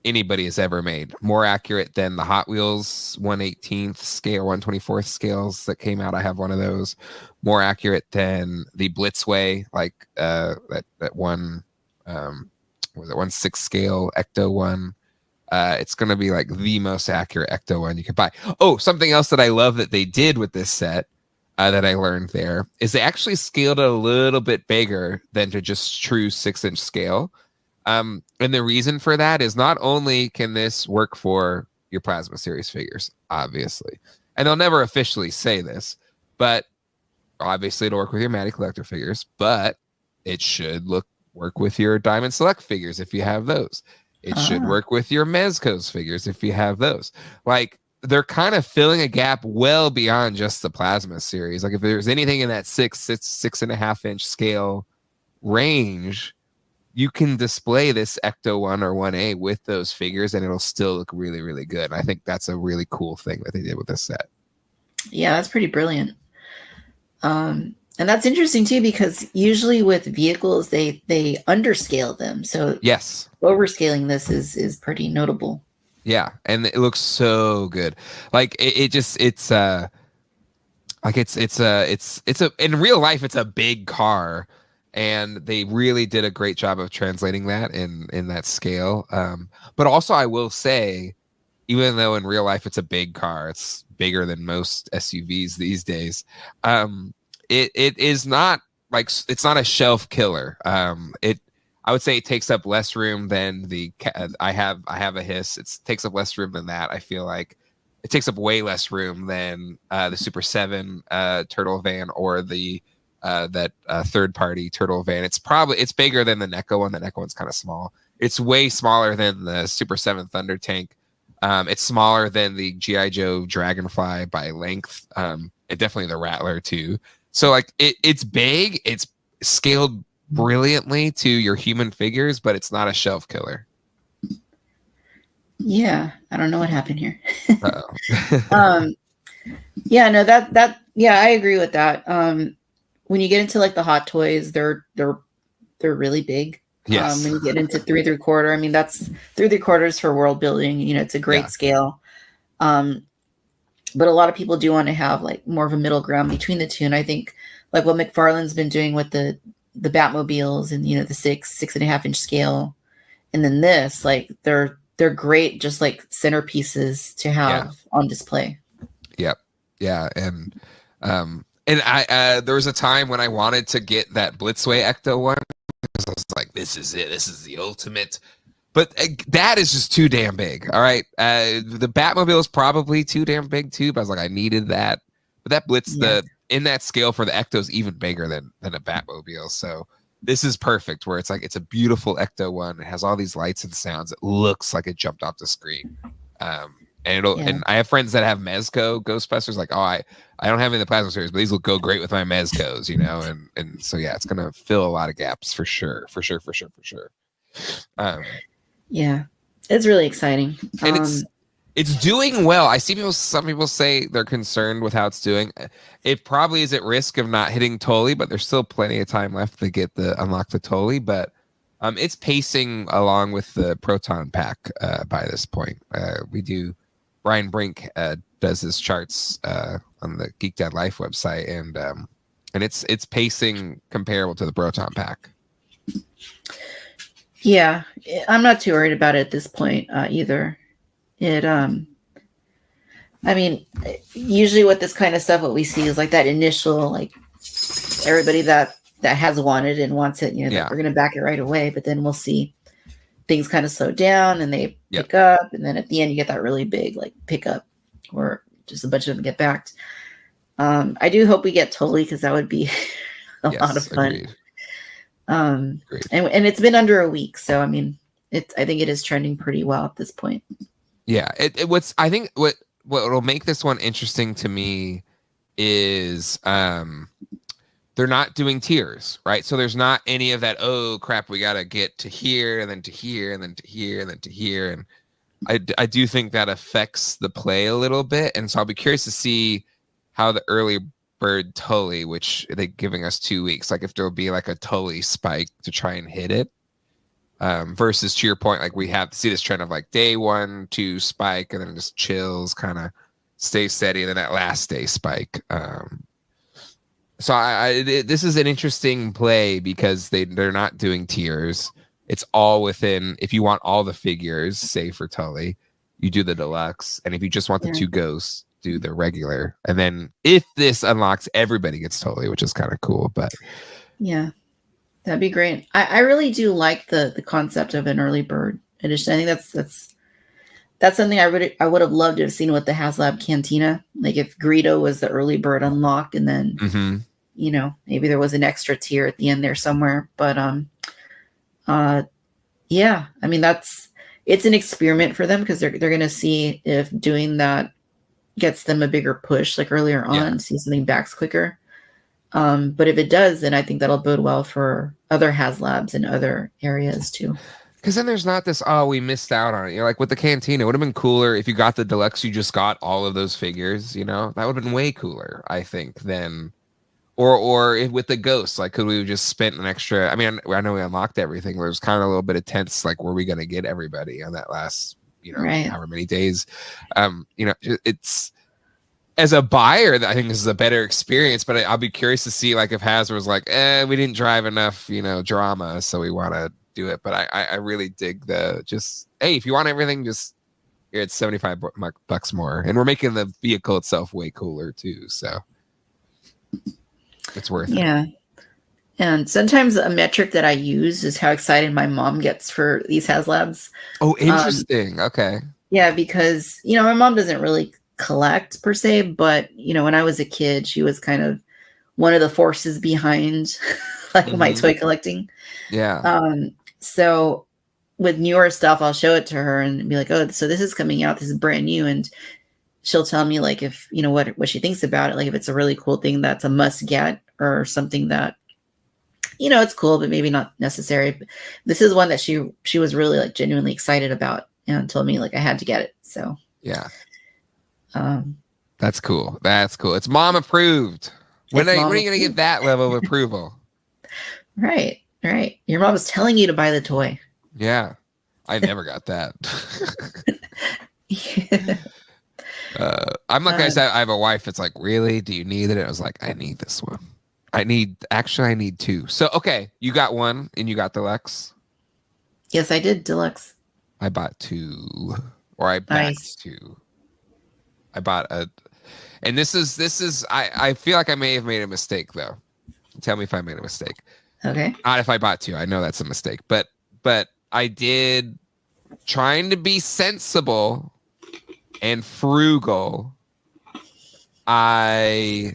anybody has ever made. More accurate than the Hot Wheels 1/18th scale, 1/24th scales that came out. I have one of those. More accurate than the Blitzway, like that one was it 1/6 scale Ecto-1. It's going to be like the most accurate Ecto-1 you could buy. Oh, something else that I love that they did with this set that I learned there is they actually scaled it a little bit bigger than to just true 6-inch scale. And the reason for that is not only can this work for your Plasma series figures, obviously, and they'll never officially say this, but obviously it'll work with your Matty Collector figures, but it should work with your Diamond Select figures if you have those. It should work with your Mezco's figures if you have those. Like, they're kind of filling a gap well beyond just the Plasma series. Like, if there's anything in that 6.5 inch scale range, you can display this Ecto-1 or 1A with those figures and it'll still look really, really good. And I think that's a really cool thing that they did with this set. Yeah, that's pretty brilliant. And that's interesting too, because usually with vehicles, they underscale them. So yes, overscaling this is pretty notable. Yeah, and it looks so good. Like it's in real life it's a big car, and they really did a great job of translating that in that scale. But also I will say, even though in real life it's a big car, it's bigger than most SUVs these days. It is not like, it's not a shelf killer. I would say it takes up less room than I have a Hiss. It takes up less room than that. I feel like it takes up way less room than the Super 7 turtle van or the third party turtle van. It's bigger than the NECO one. The NECO one's kind of small. It's way smaller than the Super 7 Thunder Tank. It's smaller than the G.I. Joe Dragonfly by length. And definitely the Rattler too. So like it's big. It's scaled brilliantly to your human figures, but it's not a shelf killer. Yeah, I don't know what happened here. Yeah, no, I agree with that. When you get into like the Hot Toys, they're really big. Yes. When you get into 3 3/4, I mean, that's 3 3/4 for world building. You know, it's a great scale. But a lot of people do want to have like more of a middle ground between the two. And I think like what McFarlane's been doing with the Batmobiles and, you know, the 6.5 inch scale. And then this, like they're great, just like centerpieces to have on display. Yep. Yeah. And I there was a time when I wanted to get that Blitzway Ecto-1 because I was like, this is it. This is the ultimate. But that is just too damn big. All right. The Batmobile is probably too damn big too, but I was like, I needed that. But that Blitz, in that scale for the Ecto is even bigger than a Batmobile. So this is perfect where it's like, it's a beautiful Ecto-1. It has all these lights and sounds. It looks like it jumped off the screen. And I have friends that have Mezco Ghostbusters. Like, oh, I don't have any of the plasma series, but these will go great with my Mezcos, you know? And so, yeah, it's going to fill a lot of gaps for sure. Yeah, it's really exciting. And it's doing well. I see some people say they're concerned with how it's doing. It probably is at risk of not hitting Tully, but there's still plenty of time left to unlock the Tully. But it's pacing along with the Proton Pack by this point. Brian Brink does his charts on the Geek.Dad.Life website, and it's pacing comparable to the Proton Pack. Yeah, I'm not too worried about it at this point either. I mean, usually with this kind of stuff, what we see is like that initial, like everybody that has wanted and wants it, you know, we're going to back it right away. But then we'll see things kind of slow down and they pick up. And then at the end, you get that really big like pickup or just a bunch of them get backed. I do hope we get Tully because that would be a lot of fun. Agreed. And it's been under a week, so I mean, I think it is trending pretty well at this point. Yeah, I think what will make this one interesting to me is they're not doing tiers, right? So there's not any of that. Oh crap, we gotta get to here and then to here and then to here and then to here, and I do think that affects the play a little bit, and so I'll be curious to see how the early bird Tully, which they're giving us 2 weeks, like if there'll be like a Tully spike to try and hit it, versus to your point, like we have to see this trend of like day 1, 2 spike, and then it just chills, kind of stay steady, and then that last day spike. So this is an interesting play because they're not doing tiers. It's all within, if you want all the figures, say for Tully, you do the deluxe, and if you just want the 2 ghosts, do the regular. And then if this unlocks, everybody gets Tully, which is kind of cool. But yeah, that'd be great. I really do like the concept of an early bird edition. I think that's something I would have loved to have seen with the HasLab Cantina. Like if Greedo was the early bird unlock, and then you know, maybe there was an extra tier at the end there somewhere. But yeah, I mean, it's an experiment for them because they're gonna see if doing that gets them a bigger push like earlier on, see something backs quicker. But if it does, then I think that'll bode well for other HasLabs in other areas too. Because then there's not this, oh, we missed out on it. Like with the Cantina, it would have been cooler if you got the deluxe, you just got all of those figures, That would have been way cooler, I think, than... Or if with the ghosts, like, could we have just spent an extra... I mean, I know we unlocked everything, but it was kind of a little bit of tense, like, were we going to get everybody on that last, Right. however many days? It's... As a buyer, I think this is a better experience, but I'll be curious to see, like, if Hasbro was like, we didn't drive enough, drama, so we want to do it. But I really dig the just, hey, if you want everything, just here, it's $75 more, and we're making the vehicle itself way cooler too, so it's worth it. Yeah. And sometimes a metric that I use is how excited my mom gets for these HasLabs. Oh, interesting. Okay. Yeah, because my mom doesn't really collect per se, but when I was a kid, she was kind of one of the forces behind like my toy collecting. Yeah. So with newer stuff, I'll show it to her and be like, oh, so this is coming out, this is brand new, and she'll tell me like if what she thinks about it, like if it's a really cool thing that's a must get or something that it's cool but maybe not necessary. This is one that she was really like genuinely excited about and told me like I had to get it. So yeah. That's cool. It's mom approved. When are you gonna get that level of approval? Right. Your mom's telling you to buy the toy. Yeah. I never got that. Yeah. I'm like I said, I have a wife that's like, really? Do you need it? I was like, I need this one. I need two. So okay, you got one and you got deluxe. Yes, I did deluxe. I bought two. Or I backed two. I bought and this is I feel like I may have made a mistake though. Tell me if I made a mistake. Okay. Not if I bought two. I know that's a mistake. But I did, trying to be sensible and frugal, I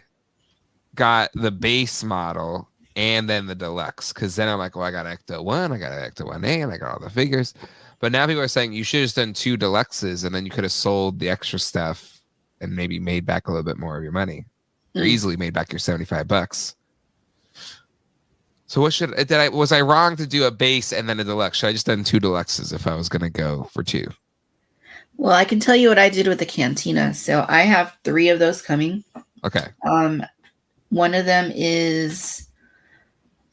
got the base model and then the deluxe. Because then I'm like, well, I got Ecto-1, I got Ecto-1A, and I got all the figures. But now people are saying you should have just done two deluxes and then you could have sold the extra stuff and maybe made back a little bit more of your money. Or easily made back your $75. So was I wrong to do a base and then a deluxe? Should I just done two deluxes if I was going to go for two? Well, I can tell you what I did with the Cantina. So I have 3 of those coming. Okay. One of them is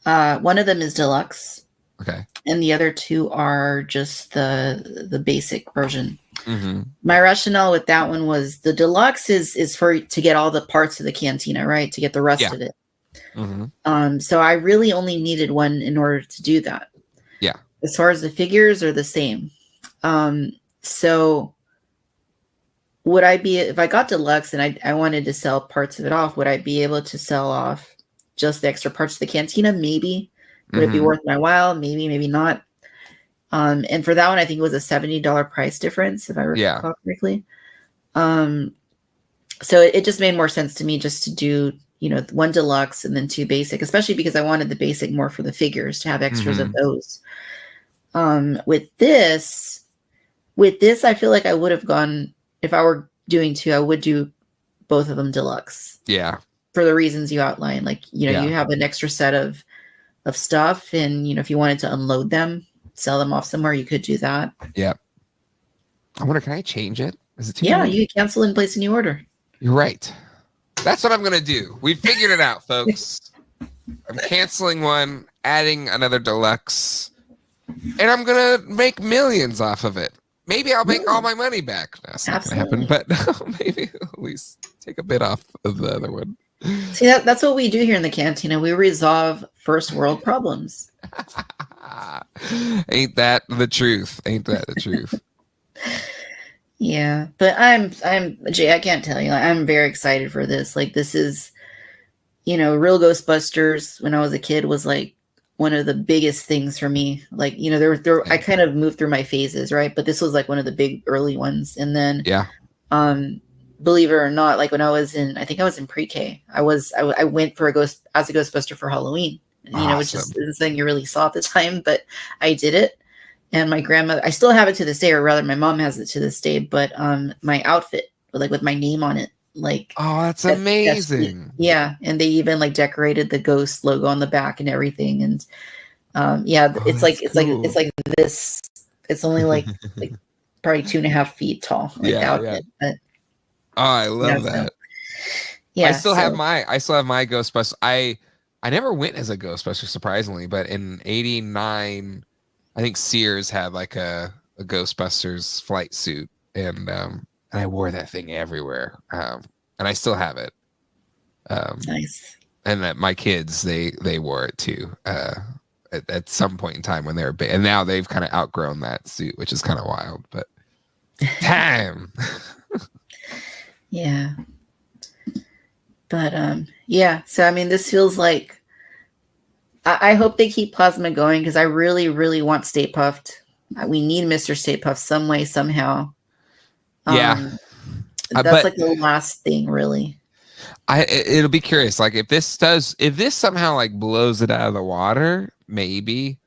deluxe. Okay. And the other 2 are just the basic version. Mm-hmm. My rationale with that one was the deluxe is to get all the parts of the Cantina, right? To get the rest of it. Mm-hmm. So I really only needed one in order to do that. Yeah. As far as the figures are the same. So would I be, if I got deluxe and I wanted to sell parts of it off, would I be able to sell off just the extra parts of the Cantina? Maybe. Would it be worth my while? Maybe, maybe not. And for that one, I think it was a $70 price difference, if I recall correctly. So it just made more sense to me just to do, one deluxe and then 2 basic, especially because I wanted the basic more for the figures to have extras of those. With this, I feel like I would have gone, if I were doing 2, I would do both of them deluxe. Yeah. For the reasons you outlined. Like, you have an extra set of stuff and, if you wanted to unload them, sell them off somewhere, you could do that. Yeah. I wonder, can I change it? Is it too Yeah, late? you can cancel and place a new order. You're right. That's what I'm going to do. We figured it out, folks. I'm canceling one, adding another deluxe, and I'm going to make millions off of it. Maybe I'll make all my money back. That's not going to happen, but maybe at least take a bit off of the other one. See, that's what we do here in the Cantina. We resolve first world problems. Ain't that the truth? Ain't that the truth? Yeah, but I'm Jay, I can't tell you. I'm very excited for this. Like, this is, real Ghostbusters when I was a kid was like one of the biggest things for me. Like, I kind of moved through my phases, right? But this was like one of the big early ones. And then, believe it or not, like when I think I was in pre-K, I went for as a Ghostbuster for Halloween. Awesome. Which is something you really saw at the time, but I did it. And my grandmother, I still have it to this day, or rather my mom has it to this day, but my outfit, like with my name on it, like Oh, that's that's amazing. yeah, and they even like decorated the ghost logo on the back and everything. And yeah, Oh, it's that's like it's cool. like this. It's only like probably 2.5 feet tall, like the Yeah, yeah. outfit. But Oh, I yeah, love so that. yeah, so I still have my Ghostbusters. I never went as a Ghostbuster, surprisingly, but in '89, I think Sears had like a Ghostbusters flight suit, and I wore that thing everywhere. And I still have it. nice. And that my kids they wore it too. At some point in time when they were big, and now they've kind of outgrown that suit, which is kind of wild. But time. Yeah. But yeah, so I mean, this feels like I hope they keep Plasma going because I really, really want Stay Puffed. We need Mr. Stay Puffed some way, somehow. Yeah. That's But like the last thing, really. it'll be curious. Like if this somehow like blows it out of the water, maybe.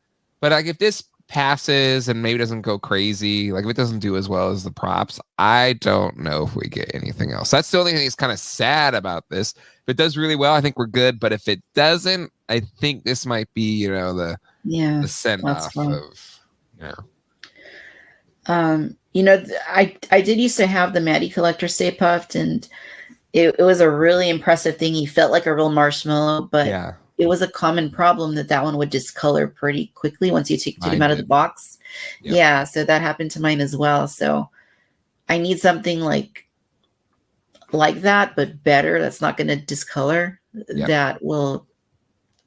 But like if this passes and maybe doesn't go crazy, like if it doesn't do as well as the props, I don't know if we get anything else. That's the only thing that's kind of sad about this. If it does really well, I think we're good. But if it doesn't, I think this might be, the send off of, I did used to have the Maddie Collector Stay Puffed, and it was a really impressive thing. He felt like a real marshmallow, but yeah. it was a common problem that one would discolor pretty quickly once you took him out of the box. Yep. Yeah, so that happened to mine as well. So I need something like that, but better. That's not going to discolor. Yep. That will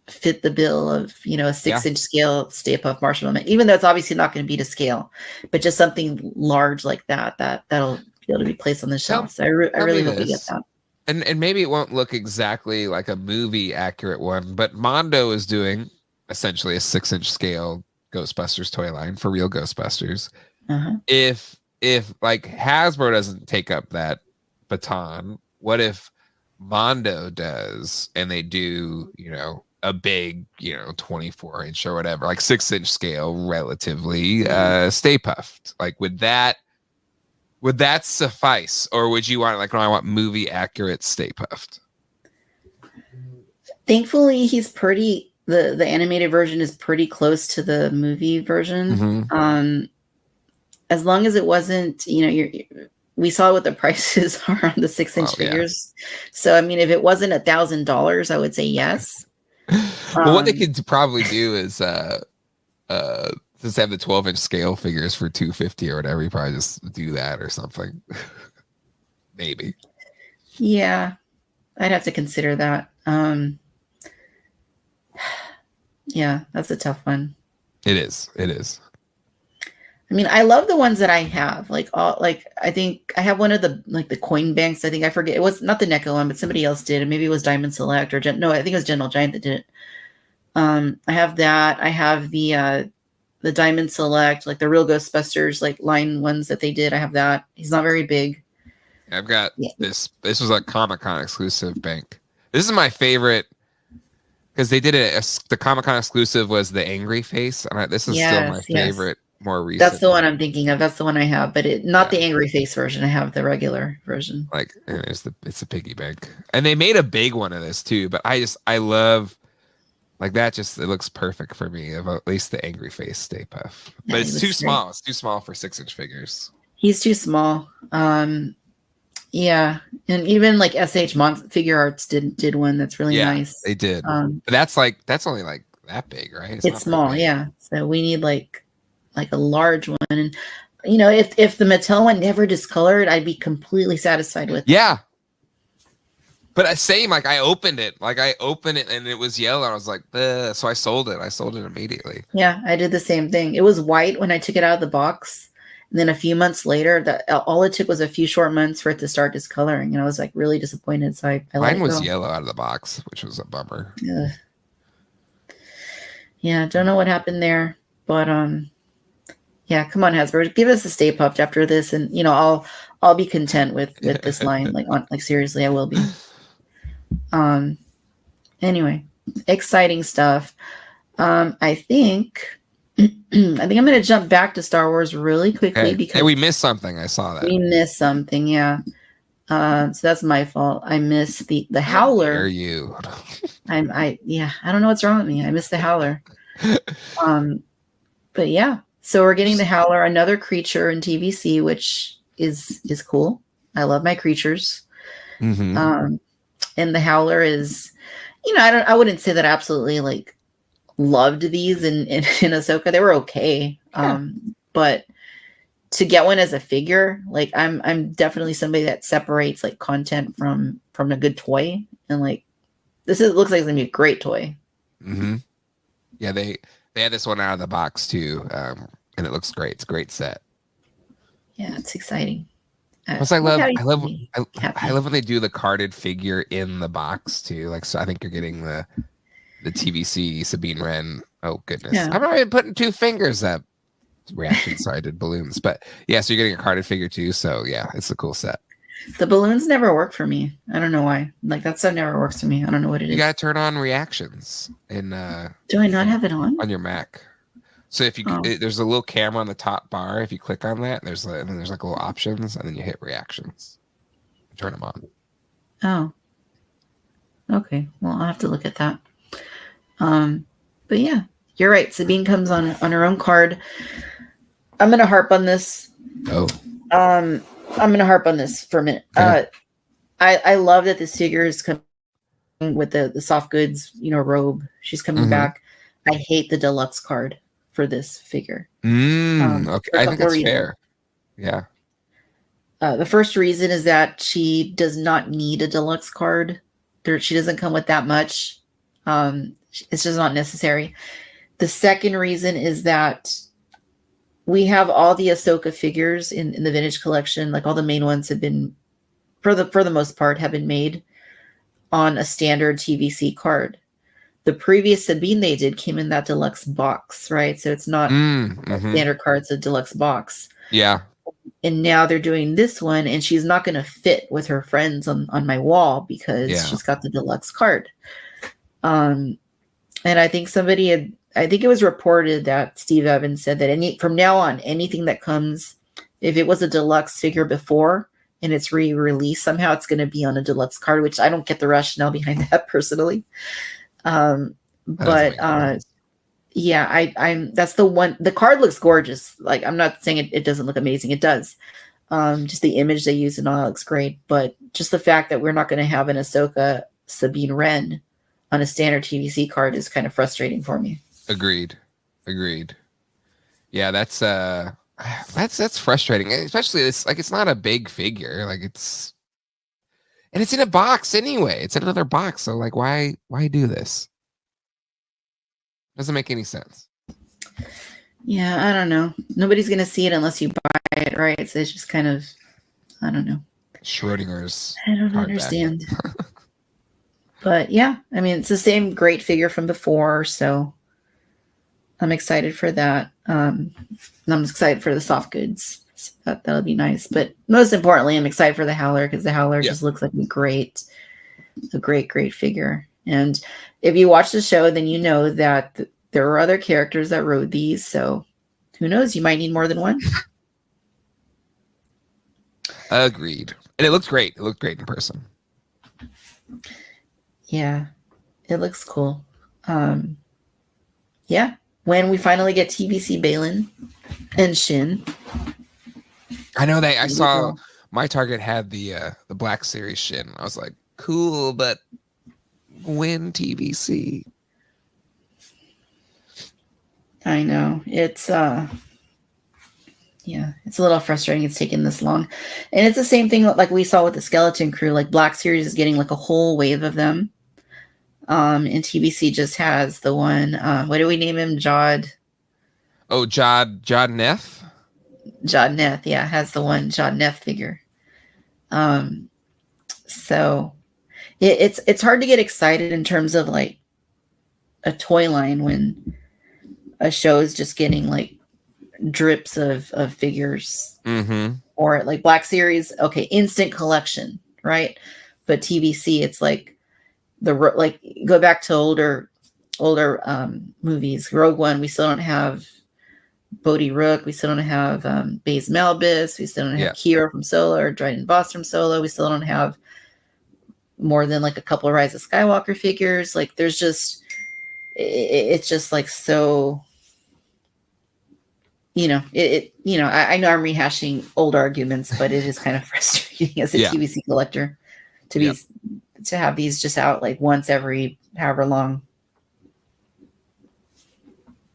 fit the bill of a 6-inch scale Stay Puft Marshmallow Man. Even though it's obviously not going to be to scale, but just something large like that'll be able to be placed on the shelf. So I really hope we get that. And maybe it won't look exactly like a movie accurate one, but Mondo is doing essentially a 6-inch scale Ghostbusters toy line for real Ghostbusters. Uh-huh. If like Hasbro doesn't take up that baton, what if Mondo does and they do, a big, 24-inch or whatever, like 6-inch scale relatively Stay Puffed? Like would that suffice, or would you want no, I want movie accurate Stay Puffed? Thankfully, he's pretty. The animated version is pretty close to the movie version. Mm-hmm. As long as it wasn't, we saw what the prices are on the 6-inch figures. So I mean, if it wasn't $1,000, I would say yes. Well, what they could probably do is just have the 12-inch scale figures for $250 or whatever. You probably just do that or something. Maybe. Yeah, I'd have to consider that. Yeah, that's a tough one. It is. I mean, I love the ones that I have. I think I have one of the coin banks. I think I forget. It was not the NECO one, but somebody else did. And maybe it was Diamond Select or no, I think it was General Giant that did it. I have that. I have the Diamond Select, like the real Ghostbusters, like line ones that they did. I have that. He's not very big. I've got this. This was a Comic-Con exclusive bank. This is my favorite because they did it. The Comic-Con exclusive was the angry face, and this is still my favorite. More recent. That's the one I'm thinking of. That's the one I have, but not the angry face version. I have the regular version. Like it's a piggy bank, and they made a big one of this too. But I love like that. Just it looks perfect for me. Of at least the angry face Stay Puft, but it's too small. Great. It's too small for 6-inch figures. He's too small. Yeah, and even like SH Figure Arts did one that's really nice. They did. But that's only like that big, right? It's small, yeah. So we need like a large one, and if the Mattel one never discolored, I'd be completely satisfied with it. Yeah. But same, like I opened it and it was yellow. I was like, so I sold it. I sold it immediately. Yeah, I did the same thing. It was white when I took it out of the box. And then a few months later, all it took was a few short months for it to start discoloring. And I was like really disappointed. So I mine was yellow out of the box, which was a bummer. Yeah, don't know what happened there. But yeah, come on, Hasbro, give us a Stay Puft after this, and I'll be content with this line. Like seriously, I will be. Anyway, exciting stuff. I think I'm gonna jump back to Star Wars really quickly because we missed something. I saw that we missed something. Yeah. So that's my fault. I missed the How Howler. dare you? I don't know what's wrong with me. I missed the Howler. But yeah, so we're getting the Howler, another creature in TVC, which is cool. I love my creatures. Mm-hmm. And the Howler is, I wouldn't say that I absolutely like loved these in Ahsoka. They were okay. Yeah. But to get one as a figure, like I'm definitely somebody that separates like content from a good toy, and like looks like it's gonna be a great toy. Mm-hmm. Yeah, they had this one out of the box too, and it looks great. It's a great set. Yeah, it's exciting. Plus, I love when they do the carded figure in the box too. Like, so I think you're getting the TVC Sabine Wren. Oh goodness, Yeah. I'm not even putting 2 fingers up. Reaction, so I did balloons, but yeah, so you're getting a carded figure too. So yeah, it's a cool set. The balloons never work for me. I don't know why. Like that stuff never works for me. I don't know what it is. You gotta turn on reactions in Do I not have it on your Mac? So if you there's a little camera on the top bar. If you click on that, there's like little options, and then you hit reactions. Turn them on. Oh. Okay. Well, I'll have to look at that. But yeah, you're right. Sabine comes on her own card. I'm gonna harp on this. Oh. I'm gonna harp on this for a minute. Okay. I love that this figure is coming with the soft goods, robe. She's coming back. I hate the deluxe card for this figure. Okay, I think that's fair. Yeah. The first reason is that she does not need a deluxe card. She doesn't come with that much. It's just not necessary. The second reason is that we have all the Ahsoka figures in the vintage collection. Like all the main ones have been, for the most part, have been made on a standard TVC card. The previous Sabine they did came in that deluxe box, right? So it's not a standard card, it's a deluxe box. Yeah. And now they're doing this one, and she's not going to fit with her friends on my wall because she's got the deluxe card. And I think I think it was reported that Steve Evans said that from now on, anything that comes, if it was a deluxe figure before and it's re-released, somehow it's going to be on a deluxe card, which I don't get the rationale behind that personally. Yeah, I'm that's the one. The card looks gorgeous. Like, I'm not saying it doesn't look amazing. It does. Just the image they use and all that looks great. But just the fact that we're not going to have an Ahsoka Sabine Wren on a standard TVC card is kind of frustrating for me. Agreed. Yeah, that's frustrating. Especially it's not a big figure. Like it's in a box anyway. It's in another box. So like why do this? Doesn't make any sense. Yeah, I don't know. Nobody's gonna see it unless you buy it, right? So it's just kind of, I don't know. Schrodinger's. I don't understand. But yeah, I mean, it's the same great figure from before, so I'm excited for that. And I'm excited for the soft goods. So that'll be nice. But most importantly, I'm excited for the Howler because the Howler just looks like a great figure. And if you watch the show, then you know that there were other characters that rode these. So who knows? You might need more than one. Agreed. And it looks great. It looked great in person. Yeah, it looks cool. Yeah, when we finally get TVC Balin and Shin. I know I saw my Target had the Black Series Shin. I was like, cool, but when TVC? I know. It's it's a little frustrating it's taken this long. And it's the same thing like we saw with the Skeleton Crew. Like Black Series is getting like a whole wave of them. And TVC just has the one, what do we name him? Jod Neff? Jod Neff, yeah, has the one Jod Neff figure. So it's hard to get excited in terms of like a toy line when a show is just getting like drips of figures. Or like Black Series, okay, instant collection, right? But TVC, it's like go back to older movies. Rogue One, we still don't have Bodhi Rook. We still don't have Baze Malbus. We still don't have Kira from Solo or Dryden Voss from Solo. We still don't have more than like a couple of Rise of Skywalker figures. Like there's just, it's just like so, I know I'm rehashing old arguments, but it is kind of frustrating as a TVC collector to have these just out like once every however long.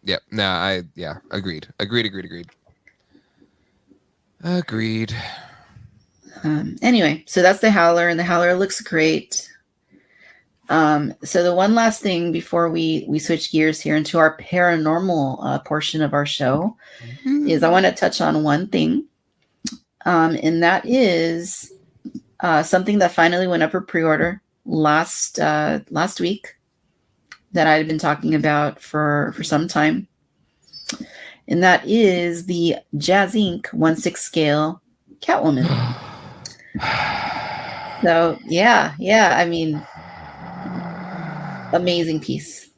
Yep. No, agreed. Anyway, so that's the Howler, and the Howler looks great. So the one last thing before we switch gears here into our paranormal portion of our show is I want to touch on one thing, and that is something that finally went up for pre-order last week that I had been talking about for some time, and that is the Jazz Inc 1/6 scale Catwoman. So yeah, I mean, amazing piece.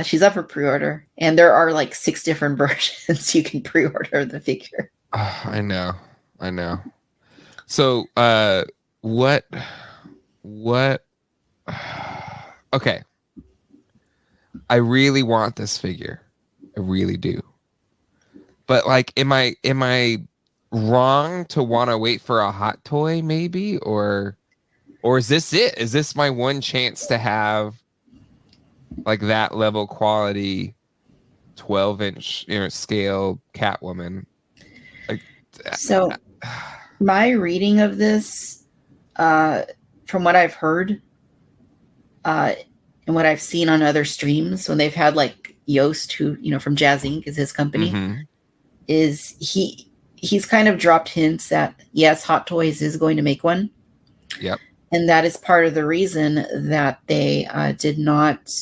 She's up for pre-order, and there are like 6 different versions you can pre-order the figure. I know. So what okay, I really want this figure, I really do, but like am I wrong to want to wait for a hot toy maybe, or is this it? Is this my one chance to have like that level quality 12-inch scale Catwoman? Like, so my reading of this, from what I've heard and what I've seen on other streams when they've had like Yost, who from Jazz Inc is his company, is he's kind of dropped hints that yes, Hot Toys is going to make one. Yep. And that is part of the reason that they did not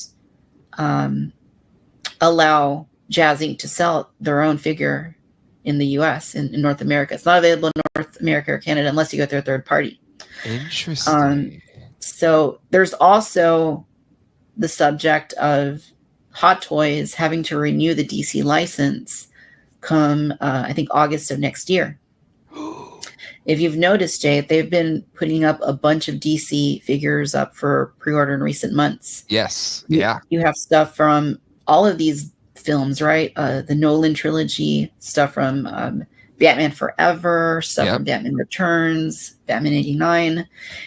allow Jazz Inc to sell their own figure in the US, in North America. It's not available in North America or Canada unless you go through a third party. Interesting. So there's also the subject of Hot Toys having to renew the DC license come, I think, August of next year. If you've noticed, Jay, they've been putting up a bunch of DC figures up for pre-order in recent months. Yes. You have stuff from all of these films, right? The Nolan trilogy, stuff from Batman Forever, stuff from Batman Returns, Batman 89,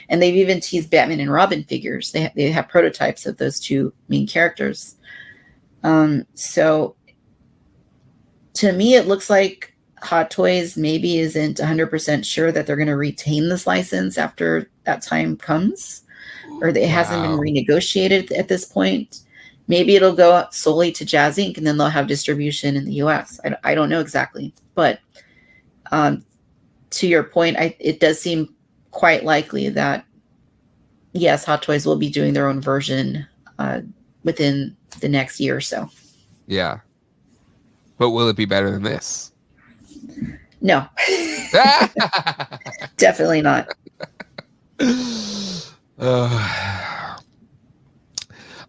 and they've even teased Batman and Robin figures. They have prototypes of those 2 main characters. So to me, it looks like Hot Toys maybe isn't 100% sure that they're going to retain this license after that time comes, or it hasn't been renegotiated at this point. Maybe it'll go solely to Jazz Inc. and then they'll have distribution in the US. I don't know exactly, but to your point, it does seem quite likely that yes, Hot Toys will be doing their own version within the next year or so. Yeah. But will it be better than this? No. Definitely not.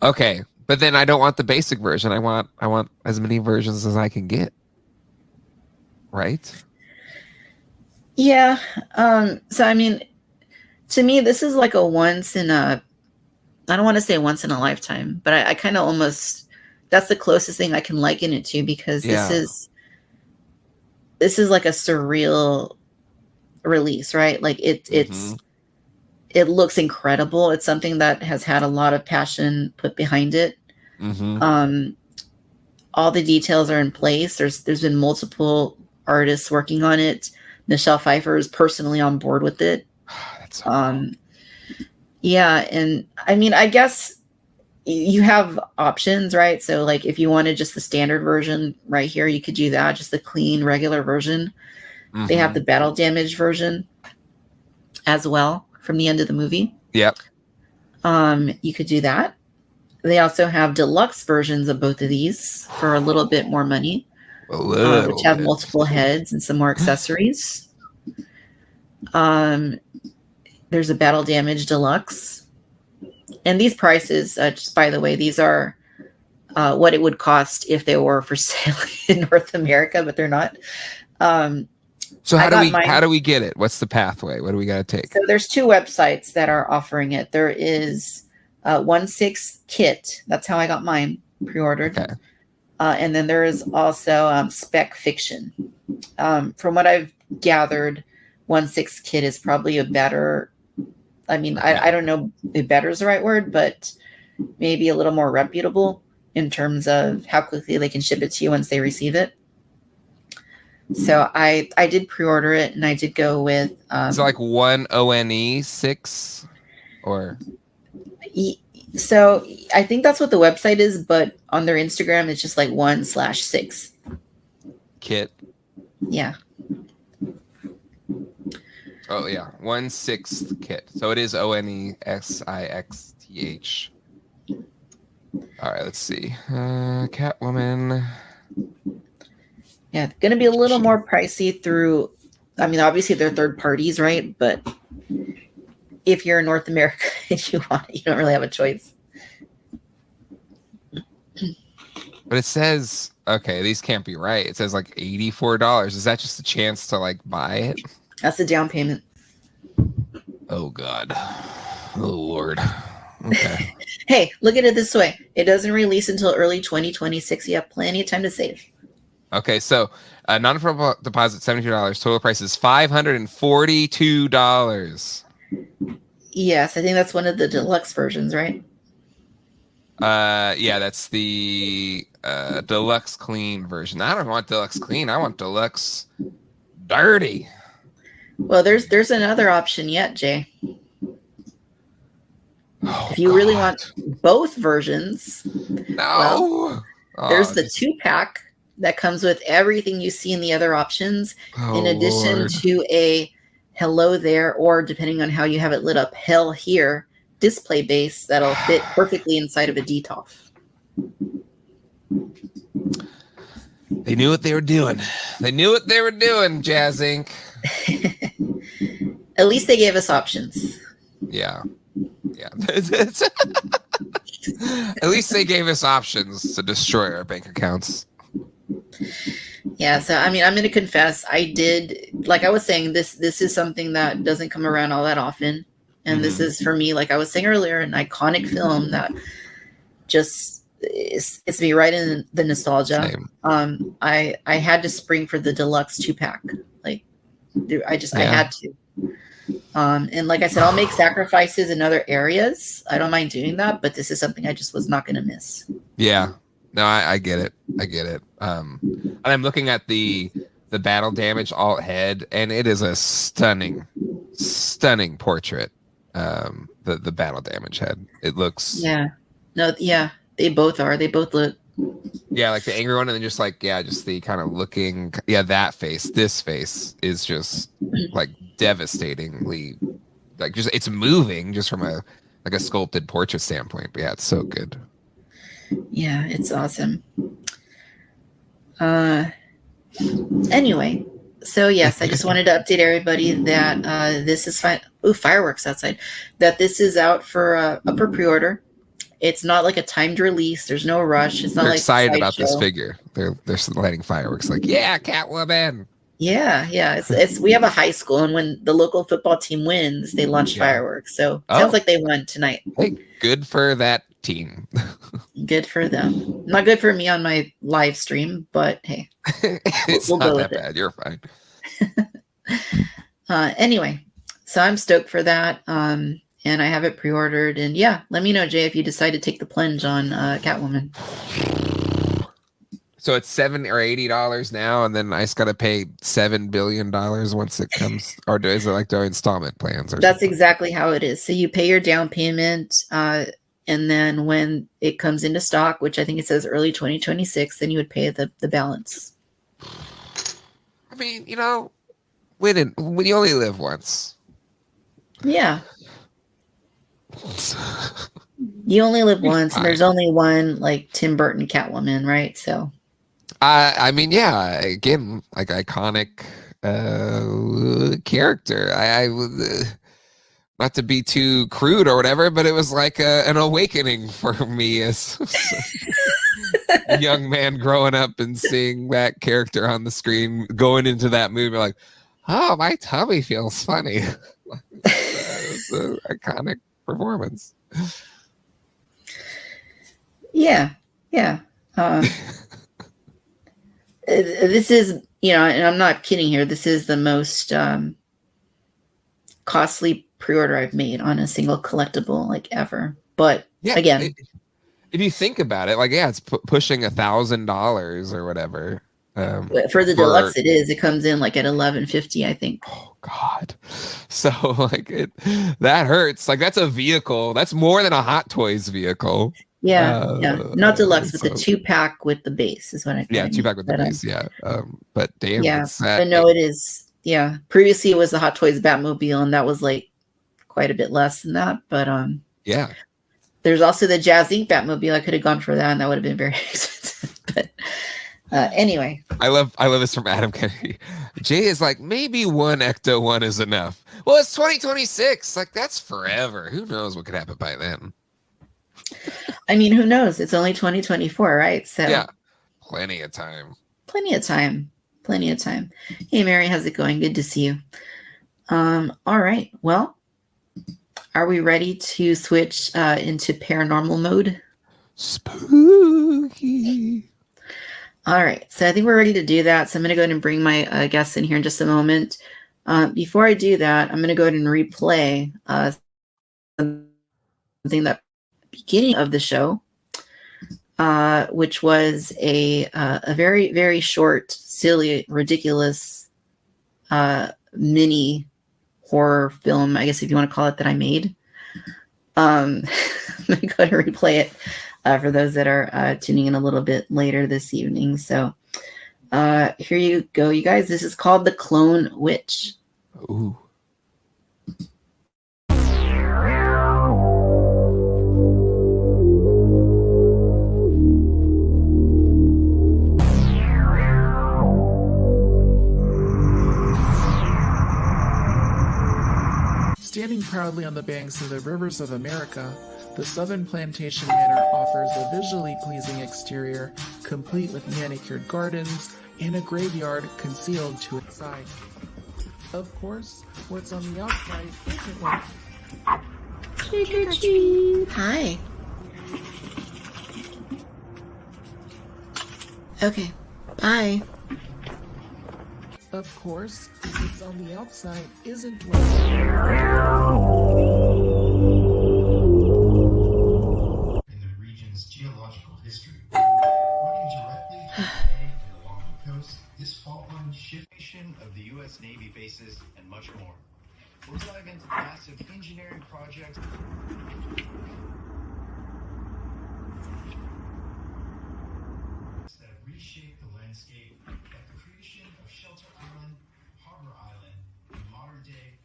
Okay, but then I don't want the basic version. I want as many versions as I can get. Right? Yeah. So I mean, to me, this is like a once in a, I don't want to say once in a lifetime, but I kind of almost, that's the closest thing I can liken it to, because this is like a surreal release, right? Like it looks incredible. It's something that has had a lot of passion put behind it. All the details are in place. There's been multiple artists working on it. Michelle Pfeiffer is personally on board with it. That's so cool. Yeah, and I mean, I guess you have options, right? So like if you wanted just the standard version right here, you could do that, just the clean regular version. They have the battle damage version as well from the end of the movie. Yep. You could do that. They also have deluxe versions of both of these for a little bit more money, which have multiple heads and some more accessories. There's a battle damage deluxe. And these prices, just by the way, these are what it would cost if they were for sale in North America, but they're not. So I got how mine. do we get it? What's the pathway? What do we got to take? So there's two websites that are offering it. There is 1/6 Kit. That's how I got mine pre-ordered. Okay. And then there is also Spec Fiction. From what I've gathered, 1/6 Kit is probably a better. I mean, I don't know if better is the right word, but maybe a little more reputable in terms of how quickly they can ship it to you once they receive it. So I did pre-order it, and I did go with. Is it like 1ONE6 or? So I think that's what the website is, but on their Instagram, it's just like 1/6 Kit. Yeah. Oh yeah, 1/6 Kit. So it is ONESIXTH. All right, let's see. Catwoman. Yeah, it's going to be a little more pricey through. I mean, obviously they're third parties, right? But if you're in North America and you want it, you don't really have a choice. But it says, okay, these can't be right. It says like $84. Is that just a chance to like buy it? That's the down payment. Oh God. Oh Lord. Okay. Hey, look at it this way. It doesn't release until early 2026. You have plenty of time to save. Okay, so non-refundable deposit $72. Total price is $542. Yes, I think that's one of the deluxe versions, right? Yeah, that's the deluxe clean version. I don't want deluxe clean. I want deluxe dirty. Well, there's another option yet, Jay. If you really want both versions, no. There's the 2-pack that comes with everything you see in the other options, in addition to a hello there, or depending on how you have it lit up, hell here display base that'll fit perfectly inside of a DTOF. They knew what they were doing. They knew what they were doing, Jazz Inc. At least they gave us options. Yeah. Yeah. At least they gave us options to destroy our bank accounts. Yeah, so I mean, I'm going to confess, I did, like I was saying, this is something that doesn't come around all that often. And this is, for me, like I was saying earlier, an iconic film that just it's me right in the nostalgia. Same. I had to spring for the deluxe 2-pack. Like I had to. And like I said, I'll make sacrifices in other areas. I don't mind doing that, but this is something I just was not going to miss. Yeah. No, I get it. I get it. And I'm looking at the battle damage alt head, and it is a stunning portrait. The battle damage head. It looks. Yeah. No. Yeah. They both are. They both look. Yeah, like the angry one, and then just like just the kind of looking. Yeah, that face. This face is just like devastatingly, like just it's moving just from a sculpted portrait standpoint. But yeah, it's so good. Yeah, it's awesome. Anyway, so yes, I just wanted to update everybody that this is fine. Ooh, fireworks outside. That this is out for up for pre-order. It's not like a timed release. There's no rush. It's not They're like excited about this figure. They're lighting fireworks. Like, yeah, Catwoman. Yeah. It's we have a high school, and when the local football team wins, they launch fireworks. So sounds like they won tonight. Hey, good for that team. Good for them. Not good for me on my live stream, but hey, it's we'll not go that with bad. You're fine. Anyway, so I'm stoked for that. And I have it pre-ordered. And yeah, let me know, Jay, if you decide to take the plunge on Catwoman. So it's $70 or $80 now, and then I just got to pay $7 billion once it comes, or is it like their installment plans? Or That's something? exactly how it is. So you pay your down payment, and then when it comes into stock, which I think it says early 2026, then you would pay the balance. I mean, you only live once. Yeah. You only live once, and there's only one like Tim Burton Catwoman, right? So I mean, yeah, again, like iconic character. I not to be too crude or whatever, but it was like an awakening for me as young man growing up and seeing that character on the screen going into that movie like, oh, my tummy feels funny. It's an iconic performance. Yeah. This is, and I'm not kidding here. This is the most costly pre-order I've made on a single collectible like ever. But again, if you think about it, it's pushing $1,000 or whatever. For the deluxe, it is. It comes in like at $1,150, I think. Oh God! So that hurts. Like that's a vehicle. That's more than a Hot Toys vehicle. Yeah. Not deluxe, but the 2-pack with the base is what I. Yeah, 2-pack with the base. Yeah. But damn. Yeah. But no, it is. Yeah. Previously, it was the Hot Toys Batmobile, and that was like quite a bit less than that. But yeah. There's also the Jazz Inc Batmobile. I could have gone for that, and that would have been very expensive. But anyway, I love this from Adam Kennedy. Jay is like, maybe one Ecto-1 is enough. Well, it's 2026. Like that's forever. Who knows what could happen by then? I mean, who knows? It's only 2024, right? So yeah, plenty of time. Plenty of time. Hey, Mary, how's it going? Good to see you. All right. Well, are we ready to switch into paranormal mode? Spooky. All right. So I think we're ready to do that. So I'm going to go ahead and bring my guests in here in just a moment. Before I do that, I'm going to go ahead and replay something that beginning of the show, which was a very, very short, silly, ridiculous mini horror film, I guess if you want to call it, that I made. I'm going to go ahead and replay it for those that are tuning in a little bit later this evening. So here you go, you guys. This is called The Clone Witch. Ooh. Standing proudly on the banks of the rivers of America, the Southern Plantation Manor offers a visually pleasing exterior, complete with manicured gardens and a graveyard concealed to its side. Of course, what's on the outside isn't what... Trick or treat. Hi. Okay. Bye. Of course, what's on the outside isn't what... In the region's geological history, running directly from the bay and along the coast, this fault line shiftation of the U.S. Navy bases and much more. We'll dive into massive engineering projects that reshape the landscape, like the creation of Shelter Island, Harbor Island, and modern day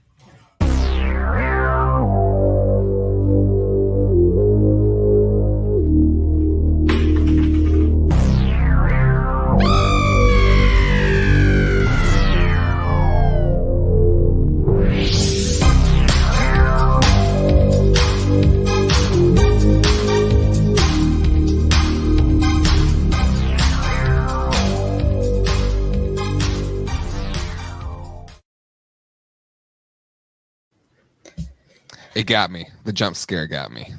It got me. The jump scare got me.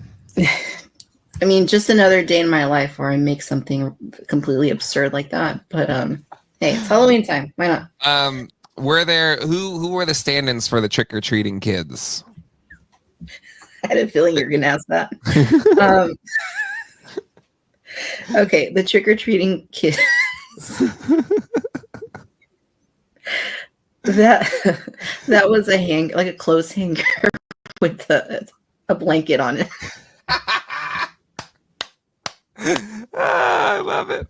I mean, just another day in my life where I make something completely absurd like that. But hey, it's Halloween time. Why not? Were there who were the stand-ins for the trick-or-treating kids? I had a feeling you were going to ask that. Okay, the trick-or-treating kids. that was a clothes hanger with a blanket on it. I love it.